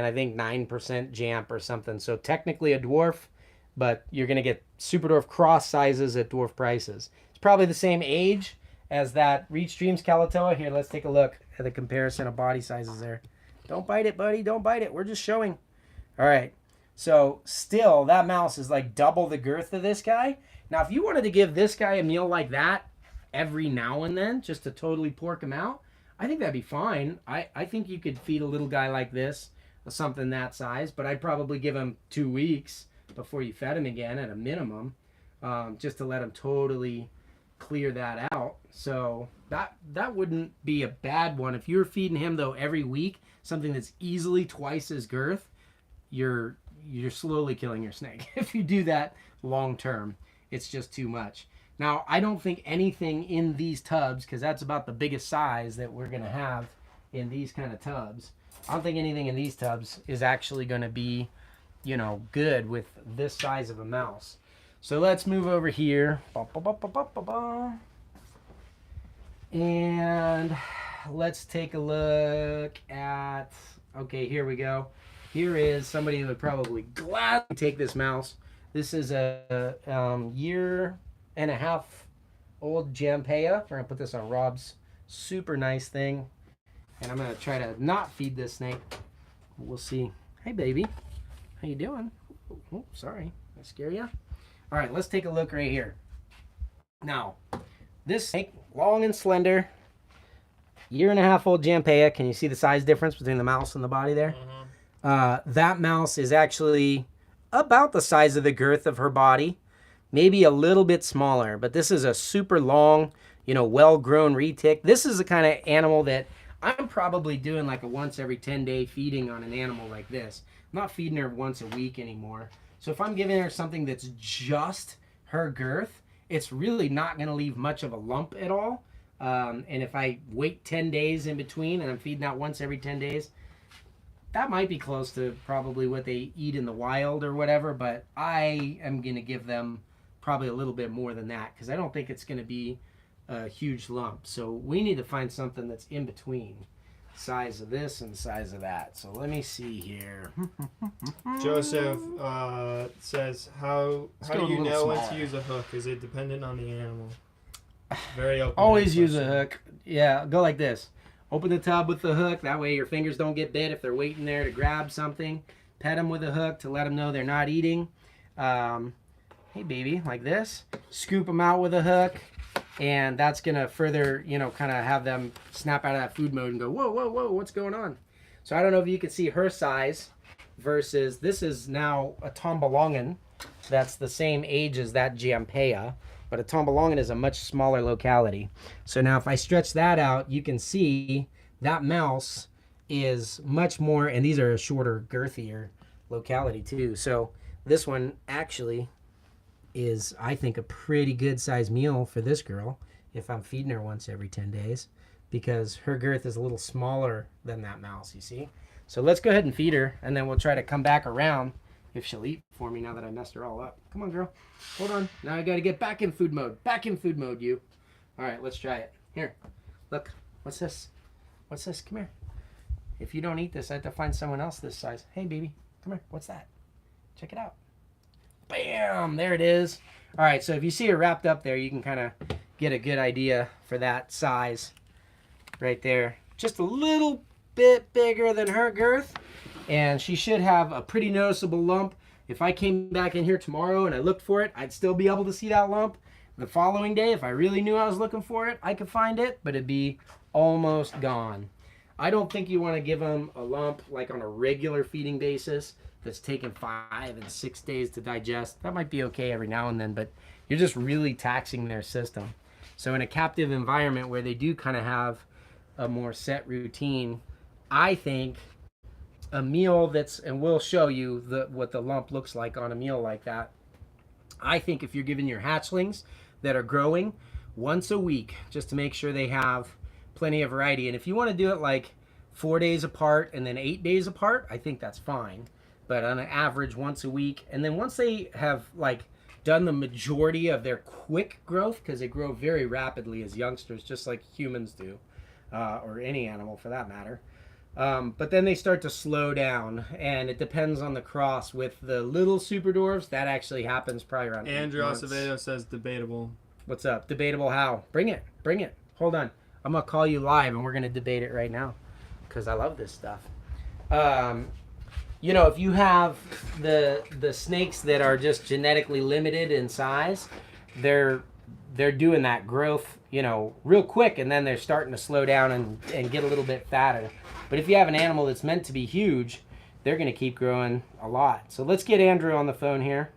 I think 9% Jamp or something. So technically a dwarf, but you're going to get super dwarf cross sizes at dwarf prices. It's probably the same age as that Reach Dreams Kalatoa. Here, let's take a look at the comparison of body sizes there. Don't bite it, buddy. Don't bite it. We're just showing. All right. So still, that mouse is like double the girth of this guy. Now, if you wanted to give this guy a meal like that every now and then, just to totally pork him out, I think that'd be fine. I think you could feed a little guy like this something that size, but I'd probably give him 2 weeks before you fed him again at a minimum, just to let him totally clear that out. So that wouldn't be a bad one. If you're feeding him though every week something that's easily twice his girth, you're slowly killing your snake. If you do that long term, it's just too much. Now, I don't think anything in these tubs, because that's about the biggest size that we're going to have in these kind of tubs, I don't think anything in these tubs is actually going to be, good with this size of a mouse. So let's move over here. And let's take a look at, okay, here we go. Here is somebody who would probably gladly take this mouse. This is a 1.5 year old Jampea. We're going to put this on Rob's super nice thing. And I'm going to try to not feed this snake. We'll see. Hey, baby. How you doing? Oh, sorry. Did I scare you? All right, let's take a look right here. Now, this snake, long and slender, 1.5 year old Jampea. Can you see the size difference between the mouse and the body there? Mm-hmm. That mouse is actually about the size of the girth of her body, maybe a little bit smaller, but this is a super long, well-grown retic. This is the kind of animal that I'm probably doing like a once every 10-day feeding on an animal like this. I'm not feeding her once a week anymore. So if I'm giving her something that's just her girth, it's really not going to leave much of a lump at all. And if I wait 10 days in between and I'm feeding out once every 10 days, that might be close to probably what they eat in the wild or whatever, but I am going to give them probably a little bit more than that because I don't think it's going to be a huge lump. So we need to find something that's in between size of this and size of that. So let me see here. Joseph says, how do you know when smaller. to use a hook? Is it dependent on the animal? Very open. Always use a hook. Yeah, go like this. Open the tub with the hook. That way your fingers don't get bit if they're waiting there to grab something. Pet them with a hook to let them know they're not eating. Hey, baby, like this. Scoop them out with a hook. And that's going to further, kind of have them snap out of that food mode and go, whoa, whoa, whoa, what's going on? So I don't know if you can see her size versus this is now a Tombolongan that's the same age as that Jampea. But a Tombolongan is a much smaller locality. So now if I stretch that out, you can see that mouse is much more, and these are a shorter, girthier locality too. So this one actually is, I think, a pretty good size meal for this girl if I'm feeding her once every 10 days because her girth is a little smaller than that mouse, you see? So let's go ahead and feed her, and then we'll try to come back around if she'll eat for me now that I messed her all up. Come on, girl. Hold on. Now I got to get back in food mode. Back in food mode, you. All right, let's try it. Here. Look. What's this? What's this? Come here. If you don't eat this, I have to find someone else this size. Hey, baby. Come here. What's that? Check it out. Bam! There it is. All right, so if you see her wrapped up there, you can kind of get a good idea for that size right there. Just a little bit bigger than her girth, and she should have a pretty noticeable lump. If I came back in here tomorrow and I looked for it, I'd still be able to see that lump. The following day, if I really knew I was looking for it, I could find it, but it'd be almost gone. I don't think you want to give them a lump like on a regular feeding basis that's taken 5 and 6 days to digest. That might be okay every now and then, but you're just really taxing their system. So in a captive environment where they do kind of have a more set routine, I think a meal that's, and we'll show you what the lump looks like on a meal like that. I think if you're giving your hatchlings that are growing once a week, just to make sure they have plenty of variety. And if you want to do it like 4 days apart and then 8 days apart, I think that's fine. But on an average, once a week. And then once they have like done the majority of their quick growth, because they grow very rapidly as youngsters, just like humans do, or any animal for that matter. But then they start to slow down, and it depends on the cross. With the little super dwarfs, that actually happens probably around Andrew 8 months. Acevedo says debatable. What's up? Debatable how? Bring it. Bring it. Hold on. I'm going to call you live, and we're going to debate it right now because I love this stuff. You know, if you have the snakes that are just genetically limited in size, they're doing that growth, you know, real quick, and then they're starting to slow down and get a little bit fatter. But if you have an animal that's meant to be huge, they're going to keep growing a lot. So let's get Andrew on the phone here.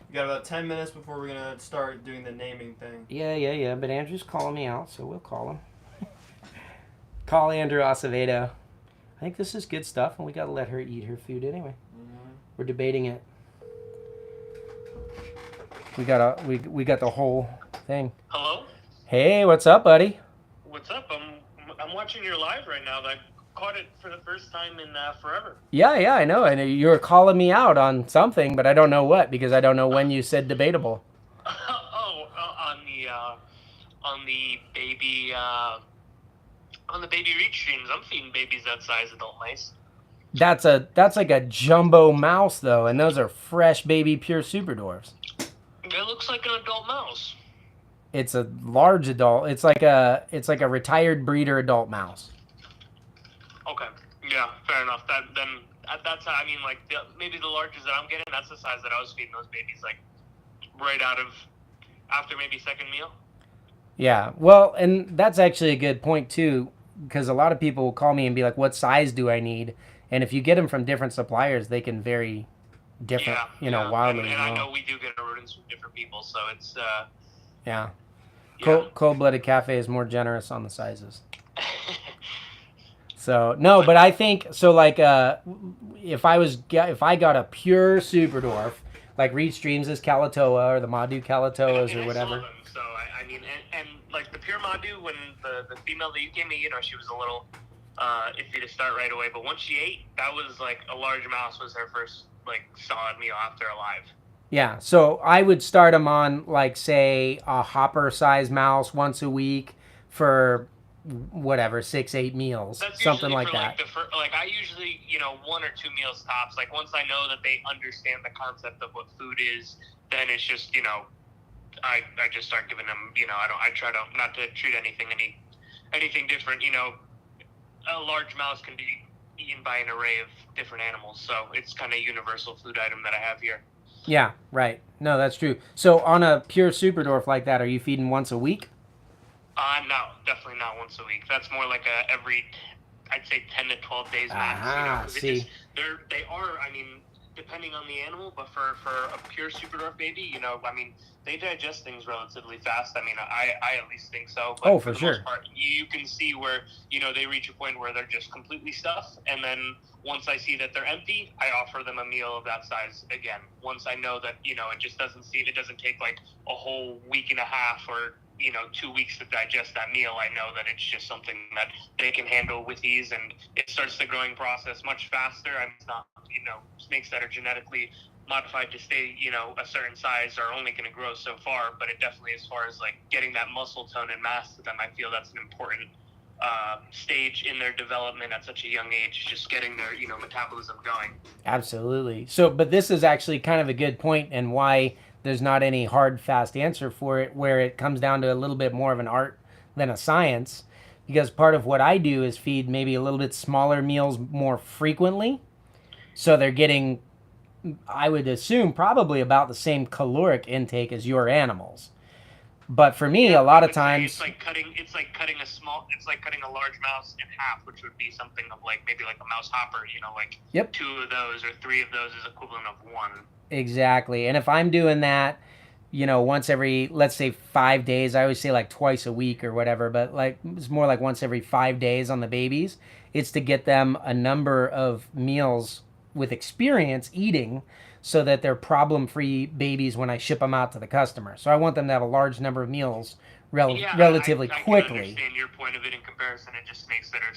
We got about 10 minutes before we're going to start doing the naming thing. Yeah. But Andrew's calling me out, so we'll call him. Call Andrew Acevedo. I think this is good stuff, and we got to let her eat her food anyway. Mm-hmm. We're debating it. We got the whole thing. Hello? Hey, what's up, buddy? What's up? I'm watching your live right now. I caught it for the first time in forever. Yeah, I know. And you were calling me out on something, but I don't know what, because I don't know when you said debatable. On the baby reach streams, I'm feeding babies that size adult mice. That's like a jumbo mouse though, and those are fresh baby pure super dwarfs. It looks like an adult mouse. It's a large adult. It's like a retired breeder adult mouse. Okay. Yeah, fair enough. That's how, I mean, like maybe the largest that I'm getting, that's the size that I was feeding those babies, like right out of after maybe second meal. Yeah. Well, and that's actually a good point too, because a lot of people will call me and be like, "What size do I need?" And if you get them from different suppliers, they can vary different, wildly. And I know we do get rodents from different people, so it's yeah. Cold-blooded cafe is more generous on the sizes. So no, but I think so. Like, if I got a pure super dwarf, like Reed Streams' Kalatoa or the Madu Kalatoas or whatever. So I mean, and like the pure Madu, when the female that you gave me, she was a little iffy to start right away. But once she ate, that was like a large mouse was her first like solid meal after alive. Yeah, so I would start them on like say a hopper size mouse once a week for whatever 6-8 meals, that's something like for, that. Like I usually 1 or 2 meals tops. Like once I know that they understand the concept of what food is, then it's just I just start giving them I try to not to treat anything different. A large mouse can be eaten by an array of different animals, so it's kind of a universal food item that I have here. Yeah, right. No, that's true. So on a pure super dwarf like that, are you feeding once a week? No, definitely not once a week. That's more like every, I'd say 10 to 12 days max. See. They are, I mean, depending on the animal, but for a pure super dwarf baby, I mean, they digest things relatively fast. I mean, I at least think so. But for sure. Most part, you can see where, they reach a point where they're just completely stuffed. And then once I see that they're empty, I offer them a meal of that size again. Once I know that, it just doesn't take like a whole week and a half or 2 weeks to digest that meal, I know that it's just something that they can handle with ease, and it starts the growing process much faster. I mean, it's not, snakes that are genetically modified to stay, a certain size are only going to grow so far, but it definitely, as far as like getting that muscle tone and mass to them, I feel that's an important stage in their development at such a young age, just getting their, metabolism going. Absolutely. So, but this is actually kind of a good point, and why there's not any hard, fast answer for it, where it comes down to a little bit more of an art than a science, because part of what I do is feed maybe a little bit smaller meals more frequently. So they're getting, I would assume, probably about the same caloric intake as your animals. But for me, a lot of times it's like cutting a large mouse in half, which would be something of like maybe like a mouse hopper, like Yep. 2 of those or 3 of those is equivalent of 1. Exactly. And if I'm doing that, once every, let's say 5 days, I always say like twice a week or whatever, but like it's more like once every 5 days on the babies. It's to get them a number of meals with experience eating so that they're problem-free babies when I ship them out to the customer. So I want them to have a large number of meals relatively quickly. I can understand your point of it in comparison to just snakes that are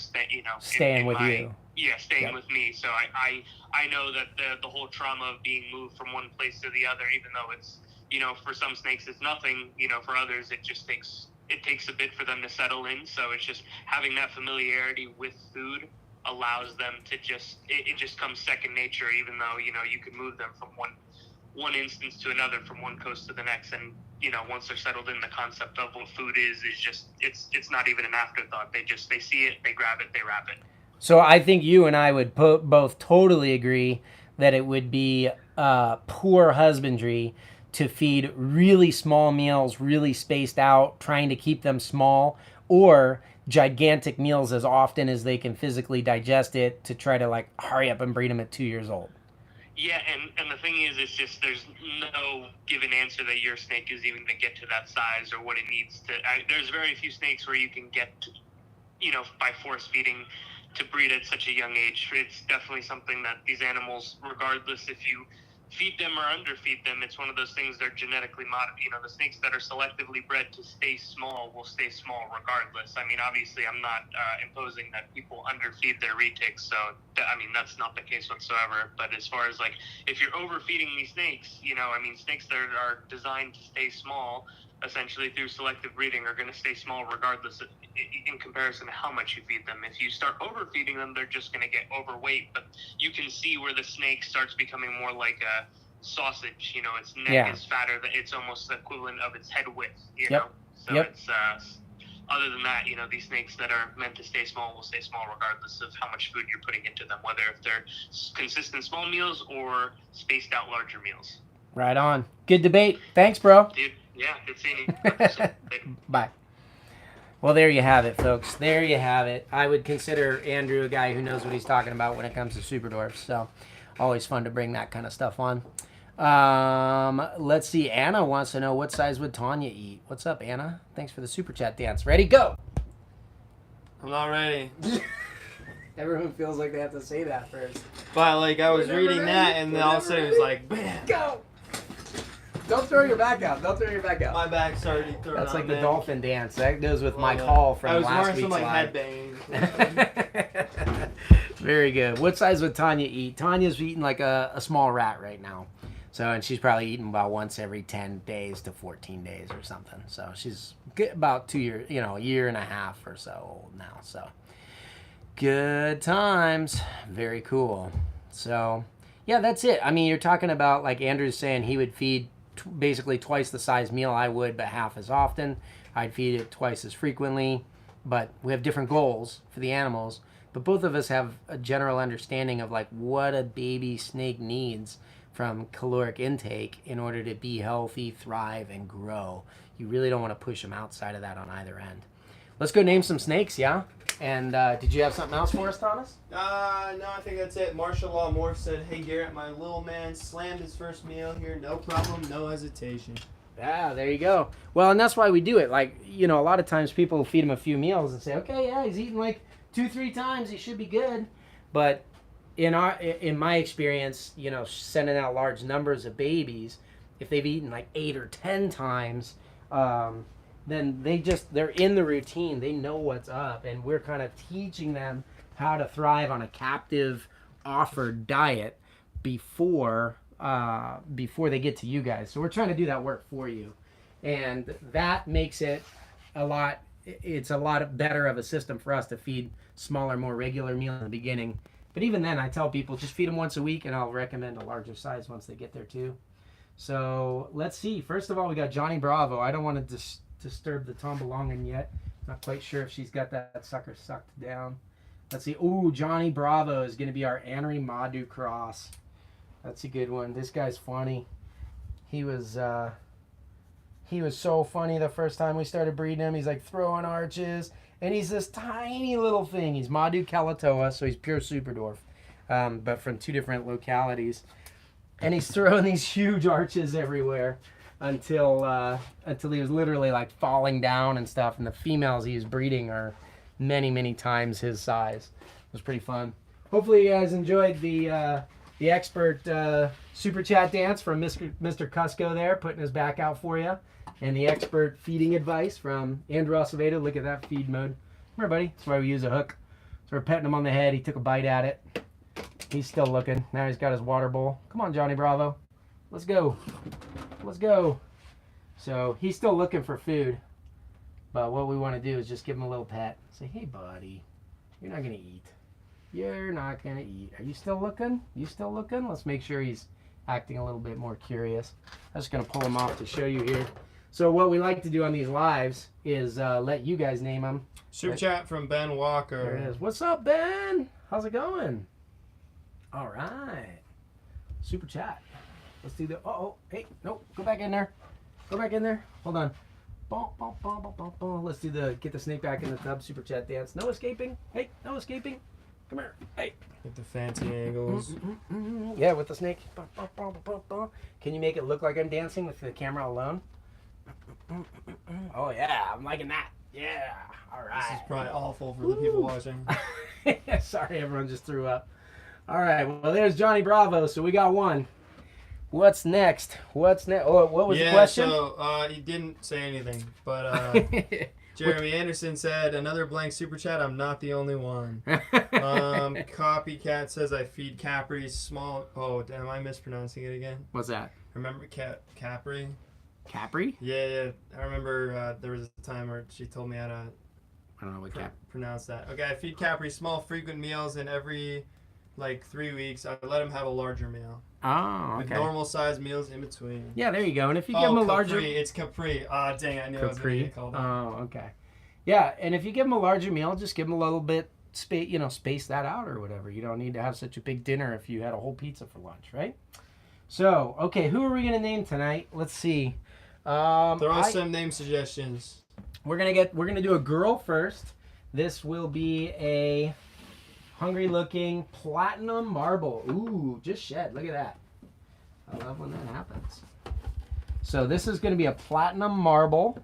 staying with you. Yeah, staying with me. So I know that the whole trauma of being moved from one place to the other, even though it's, for some snakes it's nothing, for others it just takes a bit for them to settle in. So it's just having that familiarity with food allows them to it just comes second nature, even though, you can move them from one instance to another, from one coast to the next. And, once they're settled in, the concept of what food is just, it's not even an afterthought. They see it, they grab it, they wrap it. So I think you and I would both totally agree that it would be poor husbandry to feed really small meals, really spaced out, trying to keep them small, or gigantic meals as often as they can physically digest it to try to like hurry up and breed them at 2 years old. Yeah, and the thing is, it's just there's no given answer that your snake is even going to get to that size or what it needs to. There's very few snakes where you can get, by force feeding to breed at such a young age. It's definitely something that these animals, regardless if you feed them or underfeed them, it's one of those things they're genetically modified. The snakes that are selectively bred to stay small will stay small regardless. I mean, obviously, I'm not imposing that people underfeed their retics, so that's not the case whatsoever. But as far as like, if you're overfeeding these snakes, snakes that are designed to stay small, essentially through selective breeding, are going to stay small regardless in comparison to how much you feed them. If you start overfeeding them, they're just going to get overweight. But you can see where the snake starts becoming more like a sausage. Its neck is fatter. It's almost the equivalent of its head width. So it's other than that, these snakes that are meant to stay small will stay small regardless of how much food you're putting into them, whether if they're consistent small meals or spaced out larger meals. Right on. Good debate. Thanks, bro. Dude, yeah, good seeing you. Bye. Well, there you have it, folks. There you have it. I would consider Andrew a guy who knows what he's talking about when it comes to super dwarfs. So, always fun to bring that kind of stuff on. Let's see. Anna wants to know, what size would Tanya eat? What's up, Anna? Thanks for the super chat dance. Ready? Go. I'm not ready. Everyone feels like they have to say that first. But like I was reading that, and then all of a sudden it was like, bam. Go. Don't throw your back out. Don't throw your back out. My back's already thrown out. That's like the man. dolphin dance. That goes with my call from last week's live. I was wearing some like headbangs. Very good. What size would Tanya eat? Tanya's eating like a small rat right now. So, and she's probably eating about once every 10 days to 14 days or something. So she's about 2 years, a year and a half or so old now. So good times. Very cool. So yeah, that's it. I mean, you're talking about, like Andrew's saying, he would feed basically twice the size meal I would, but half as often. I'd feed it twice as frequently, but we have different goals for the animals. But both of us have a general understanding of like what a baby snake needs from caloric intake in order to be healthy, thrive, and grow. You really don't want to push them outside of that on either end. Let's go name some snakes, yeah? And did you have something else for us, Thomas? No, I think that's it. Martial Law Morph said, "Hey Garrett, my little man slammed his first meal here. No problem, no hesitation." Yeah, there you go. Well, and that's why we do it. Like, a lot of times people feed him a few meals and say, okay, yeah, he's eating like 2-3 times. He should be good. But in my experience, sending out large numbers of babies, if they've eaten like 8 or 10 times, then they're in the routine. They know what's up, and we're kind of teaching them how to thrive on a captive offered diet before they get to you guys. So we're trying to do that work for you, and that makes it a lot better of a system for us to feed smaller, more regular meal in the beginning. But even then, I tell people just feed them once a week, and I'll recommend a larger size once they get there too. So let's see. First of all, we got Johnny Bravo. I don't want to disturb the Tombalongan yet. Not quite sure if she's got that sucker sucked down. Let's see. Ooh, Johnny Bravo is going to be our Anery Madu cross. That's a good one. This guy's funny. He was so funny the first time we started breeding him. He's like throwing arches, and he's this tiny little thing. He's Madu Kalatoa, so he's pure super dwarf, but from 2 different localities. And he's throwing these huge arches everywhere until he was literally like falling down and stuff. And the females he was breeding are many, many times his size. It was pretty fun. Hopefully you guys enjoyed the expert super chat dance from Mr. Cusco there, putting his back out for you. And the expert feeding advice from Andrew Acevedo. Look at that feed mode. Come here, buddy. That's why we use a hook. So we're petting him on the head. He took a bite at it. He's still looking. Now he's got his water bowl. Come on, Johnny Bravo. Let's go. Let's go. So he's still looking for food. But what we want to do is just give him a little pet. Say, hey, buddy, you're not going to eat. You're not going to eat. Are you still looking? You still looking? Let's make sure he's acting a little bit more curious. I'm just going to pull him off to show you here. So what we like to do on these lives is let you guys name them. Super chat from Ben Walker. There it is. What's up, Ben? How's it going? All right. Super chat. Let's do the... Uh-oh. Hey, nope. Go back in there. Go back in there. Hold on. Let's do the... Get the snake back in the tub. Super chat dance. No escaping. Hey, no escaping. Come here. Hey. With the fancy angles. Yeah, with the snake. Can you make it look like I'm dancing with the camera alone? Oh, yeah. I'm liking that. Yeah. All right. This is probably awful for the people watching. Sorry, everyone just threw up. All right. Well, there's Johnny Bravo. So we got one. What's next? What's next? Oh, what was the question? So he didn't say anything, but Jeremy Anderson said, another blank super chat. I'm not the only one. Copycat says I feed Capri small. Oh, am I mispronouncing it again? What's that? Remember Capri? Capri? Yeah. I remember there was a time where she told me how to I don't know what pronounce that. Okay, I feed Capri small frequent meals, and every like 3 weeks I let him have a larger meal. Oh, okay. With normal size meals in between. Yeah, there you go. And if you give them a larger... It's Capri. Ah, dang, I knew I was going to get called out. Oh, okay. Yeah, and if you give them a larger meal, just give them a little bit, space that out or whatever. You don't need to have such a big dinner if you had a whole pizza for lunch, right? So, okay, who are we going to name tonight? Let's see. Throw some name suggestions. We're gonna do a girl first. This will be a hungry-looking platinum marble. Ooh, just shed. Look at that. I love when that happens. So this is going to be a platinum marble.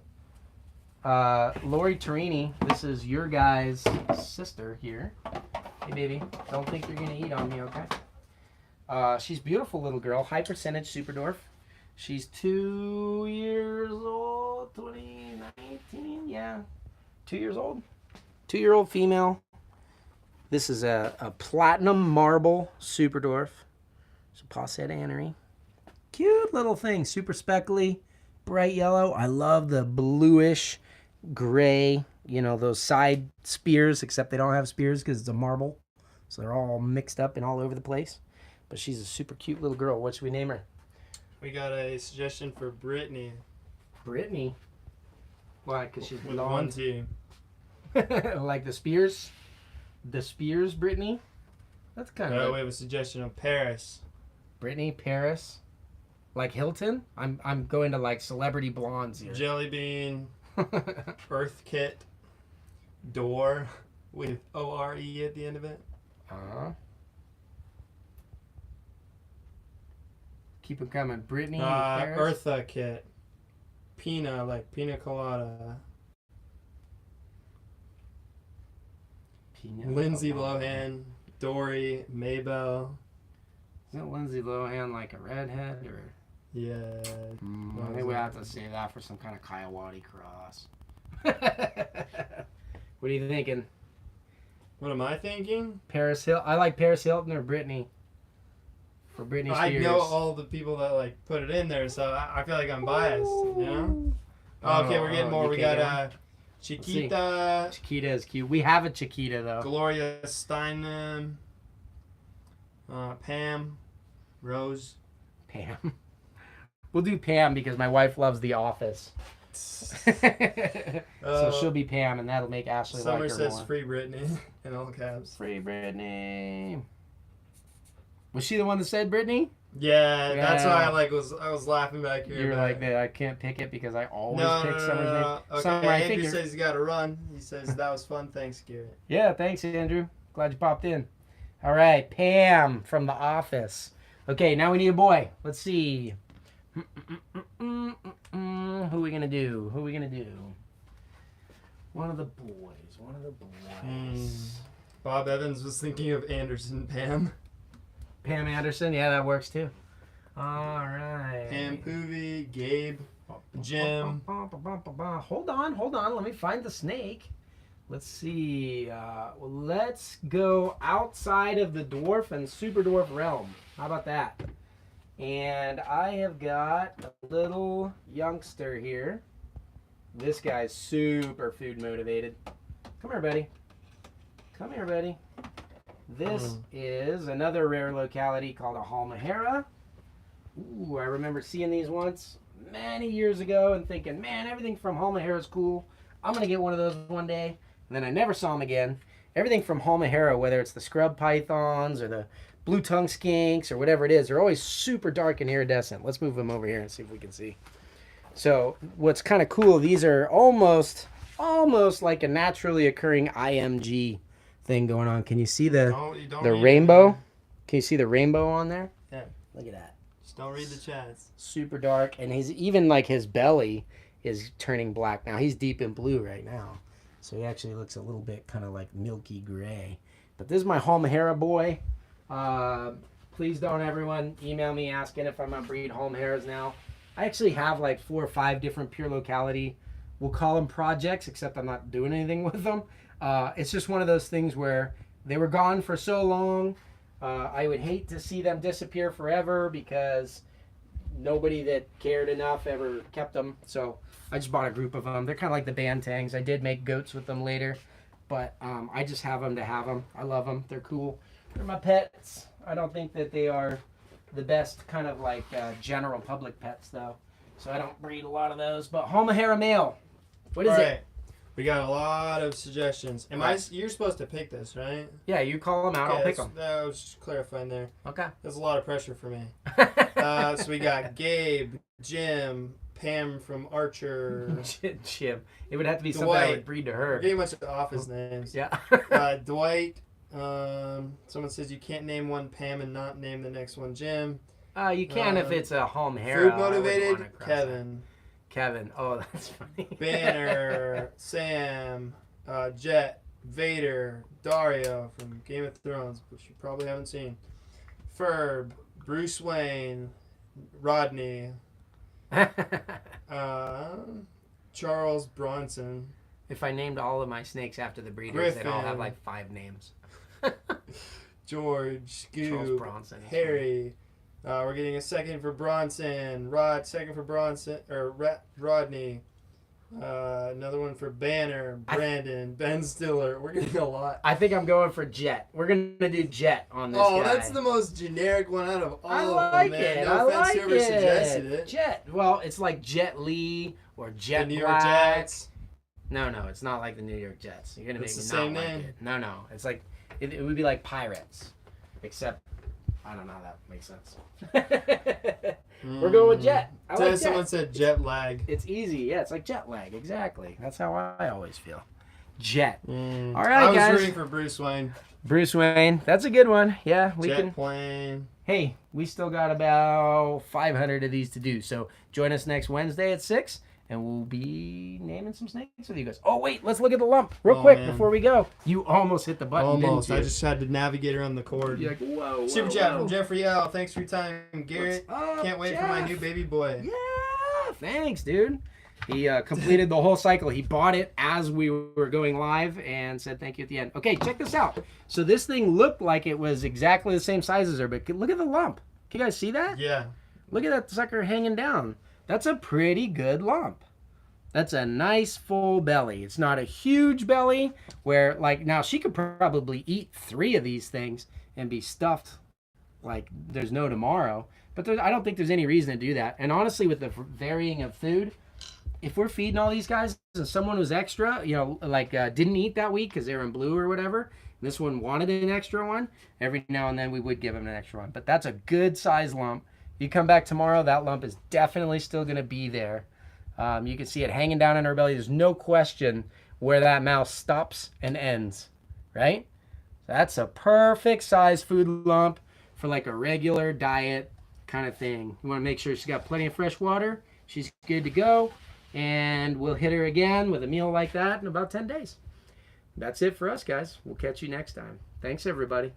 Lori Torini, this is your guys' sister here. Hey, baby, don't think you're going to eat on me, okay? She's a beautiful little girl. High percentage super dwarf. She's 2 years old. 2019, yeah. 2 years old. 2-year-old female. This is a platinum marble super dwarf. So Posset Anery. Cute little thing. Super speckly. Bright yellow. I love the bluish gray. You know, those side spears, except they don't have spears because it's a marble. So they're all mixed up and all over the place. But she's a super cute little girl. What should we name her? We got a suggestion for Brittany. Brittany? Why? Because she's with blonde. one T. Like the Spears? The Spears Brittany? That's kind of... We have a suggestion of Paris. Brittany, Paris. Like Hilton? I'm going to like celebrity blondes here. Jelly Bean. Earth Kit. Door. With O-R-E at the end of it. Keep it coming. Brittany, Paris. Eartha Kit. Pina, like pina colada. Lindsay Lohan, Dory, Maybell. Isn't Lindsay Lohan like a redhead or? Yeah. Maybe we have to say that for some kind of Kiowati cross. What are you thinking? What am I thinking? Paris Hilton. I like Paris Hilton or Britney. For Britney Spears. I know all the people that like put it in there, so I feel like I'm biased. You know? Okay, we're getting more. We got Chiquita. Chiquita is cute. We have a Chiquita though. Gloria Steinem. Pam. Rose. Pam. We'll do Pam because my wife loves The Office. So she'll be Pam, and that'll make Ashley like her Summer says more. free Brittany in all caps. Free Brittany. Was she the one that said Brittany? Yeah, that's Yeah. why I was laughing back here. You were but- like that. I can't pick it because I always No, pick Summer's name. Okay, Summer, I Andrew figure. says he's got to run. He says that was fun. Thanks, Garrett. Yeah, thanks, Andrew. Glad you popped in. All right, Pam from The Office. Okay, now we need a boy. Let's see. Who are we gonna do? Who are we gonna do? One of the boys. One of the boys. Bob Evans was thinking of Anderson Pam. Pam Anderson. Yeah, that works too. All right. Pam Poovey, Gabe, Jim. Hold on. Let me find the snake. Let's see. Let's go outside of the dwarf and super dwarf realm. How about that? And I have got a little youngster here. This guy's super food motivated. Come here, buddy. Come here, buddy. This is another rare locality called a Halmahera. Ooh, I remember seeing these once many years ago and thinking, man, everything from Halmahera is cool. I'm going to get one of those one day. And then I never saw them again. Everything from Halmahera, whether it's the scrub pythons or the blue tongue skinks or whatever it is, they're always super dark and iridescent. Let's move them over here and see if we can see. So what's kind of cool, these are almost like a naturally occurring IMG thing going on. Can you see the rainbow? Can you see the rainbow on there? Yeah. Look at that. Just don't read the chats. Super dark, and he's even like his belly is turning black now. He's deep in blue right now, so he actually looks a little bit kind of like milky gray. But this is my Halmahera boy. Please don't everyone email me asking if I'm gonna breed Halmaheras now. I actually have like 4 or 5 different pure locality, we'll call them projects, except I'm not doing anything with them. It's just one of those things where they were gone for so long. I would hate to see them disappear forever because nobody that cared enough ever kept them. So I just bought a group of them. They're kind of like the Bantangs. I did make goats with them later, but I just have them to have them. I love them. They're cool. They're my pets. I don't think that they are the best kind of like general public pets though. So I don't breed a lot of those. But Halmahera male. What is it? We got a lot of suggestions. You're supposed to pick this, right? Yeah, you call them out. I'll pick them. I was just clarifying there. Okay. That's a lot of pressure for me. So we got Gabe, Jim, Pam from Archer. Jim. It would have to be something I would breed to her. We're getting a bunch of office names. Yeah. Dwight. Someone says you can't name one Pam and not name the next one Jim. You can if it's a Halmahera. Food motivated, Kevin. Kevin. Oh, that's funny. Banner, Sam, Jet, Vader, Dario from Game of Thrones, which you probably haven't seen. Ferb, Bruce Wayne, Rodney, Charles Bronson. If I named all of my snakes after the breeders, they'd all have like 5 names. George, Charles Scoob, Bronson. Harry. We're getting a second for Bronson. Second for Bronson, or Rodney. Another one for Banner, Brandon, Ben Stiller. We're getting a lot. I think I'm going for Jet. We're going to do Jet on this guy. That's the most generic one out of all I of like them, man. it. No offense to whoever suggested it. Jet. Well, it's like Jet Li or Jet The New York Black. Jets. No, it's not like the New York Jets. You're going to make It's me the not same like name. it. No. It's like, it would be like Pirates. Except, I don't know how that makes sense. We're going with Jet. I like Someone Jet. said jet lag. It's easy. Yeah, it's like jet lag. Exactly. That's how I always feel. Jet. All right, I was guys. rooting for Bruce Wayne. Bruce Wayne. That's a good one. Yeah, we Jet can. plane. Hey, we still got about 500 of these to do. So join us next Wednesday at 6, and we'll be naming some snakes with you guys. Oh, wait. Let's look at the lump real quick before we go. You almost hit the button, Almost. didn't you? I just had to navigate around the cord. You're like, whoa. Super chat from Jeffrey L. Thanks for your time, Garrett. What's up, Can't wait Jeff? for my new baby boy. Yeah, thanks, dude. He completed the whole cycle. He bought it as we were going live and said thank you at the end. Okay, check this out. So this thing looked like it was exactly the same size as her, but look at the lump. Can you guys see that? Yeah. Look at that sucker hanging down. That's a pretty good lump. That's a nice full belly. It's not a huge belly where, like, now she could probably eat 3 of these things and be stuffed like there's no tomorrow. But I don't think there's any reason to do that. And honestly, with the varying of food, if we're feeding all these guys and someone was extra, you know, like didn't eat that week because they were in blue or whatever, and this one wanted an extra one, every now and then we would give them an extra one. But that's a good size lump. If you come back tomorrow, that lump is definitely still going to be there. You can see it hanging down in her belly. There's no question where that mouth stops and ends, right? That's a perfect size food lump for like a regular diet kind of thing. You want to make sure she's got plenty of fresh water. She's good to go. And we'll hit her again with a meal like that in about 10 days. That's it for us, guys. We'll catch you next time. Thanks, everybody.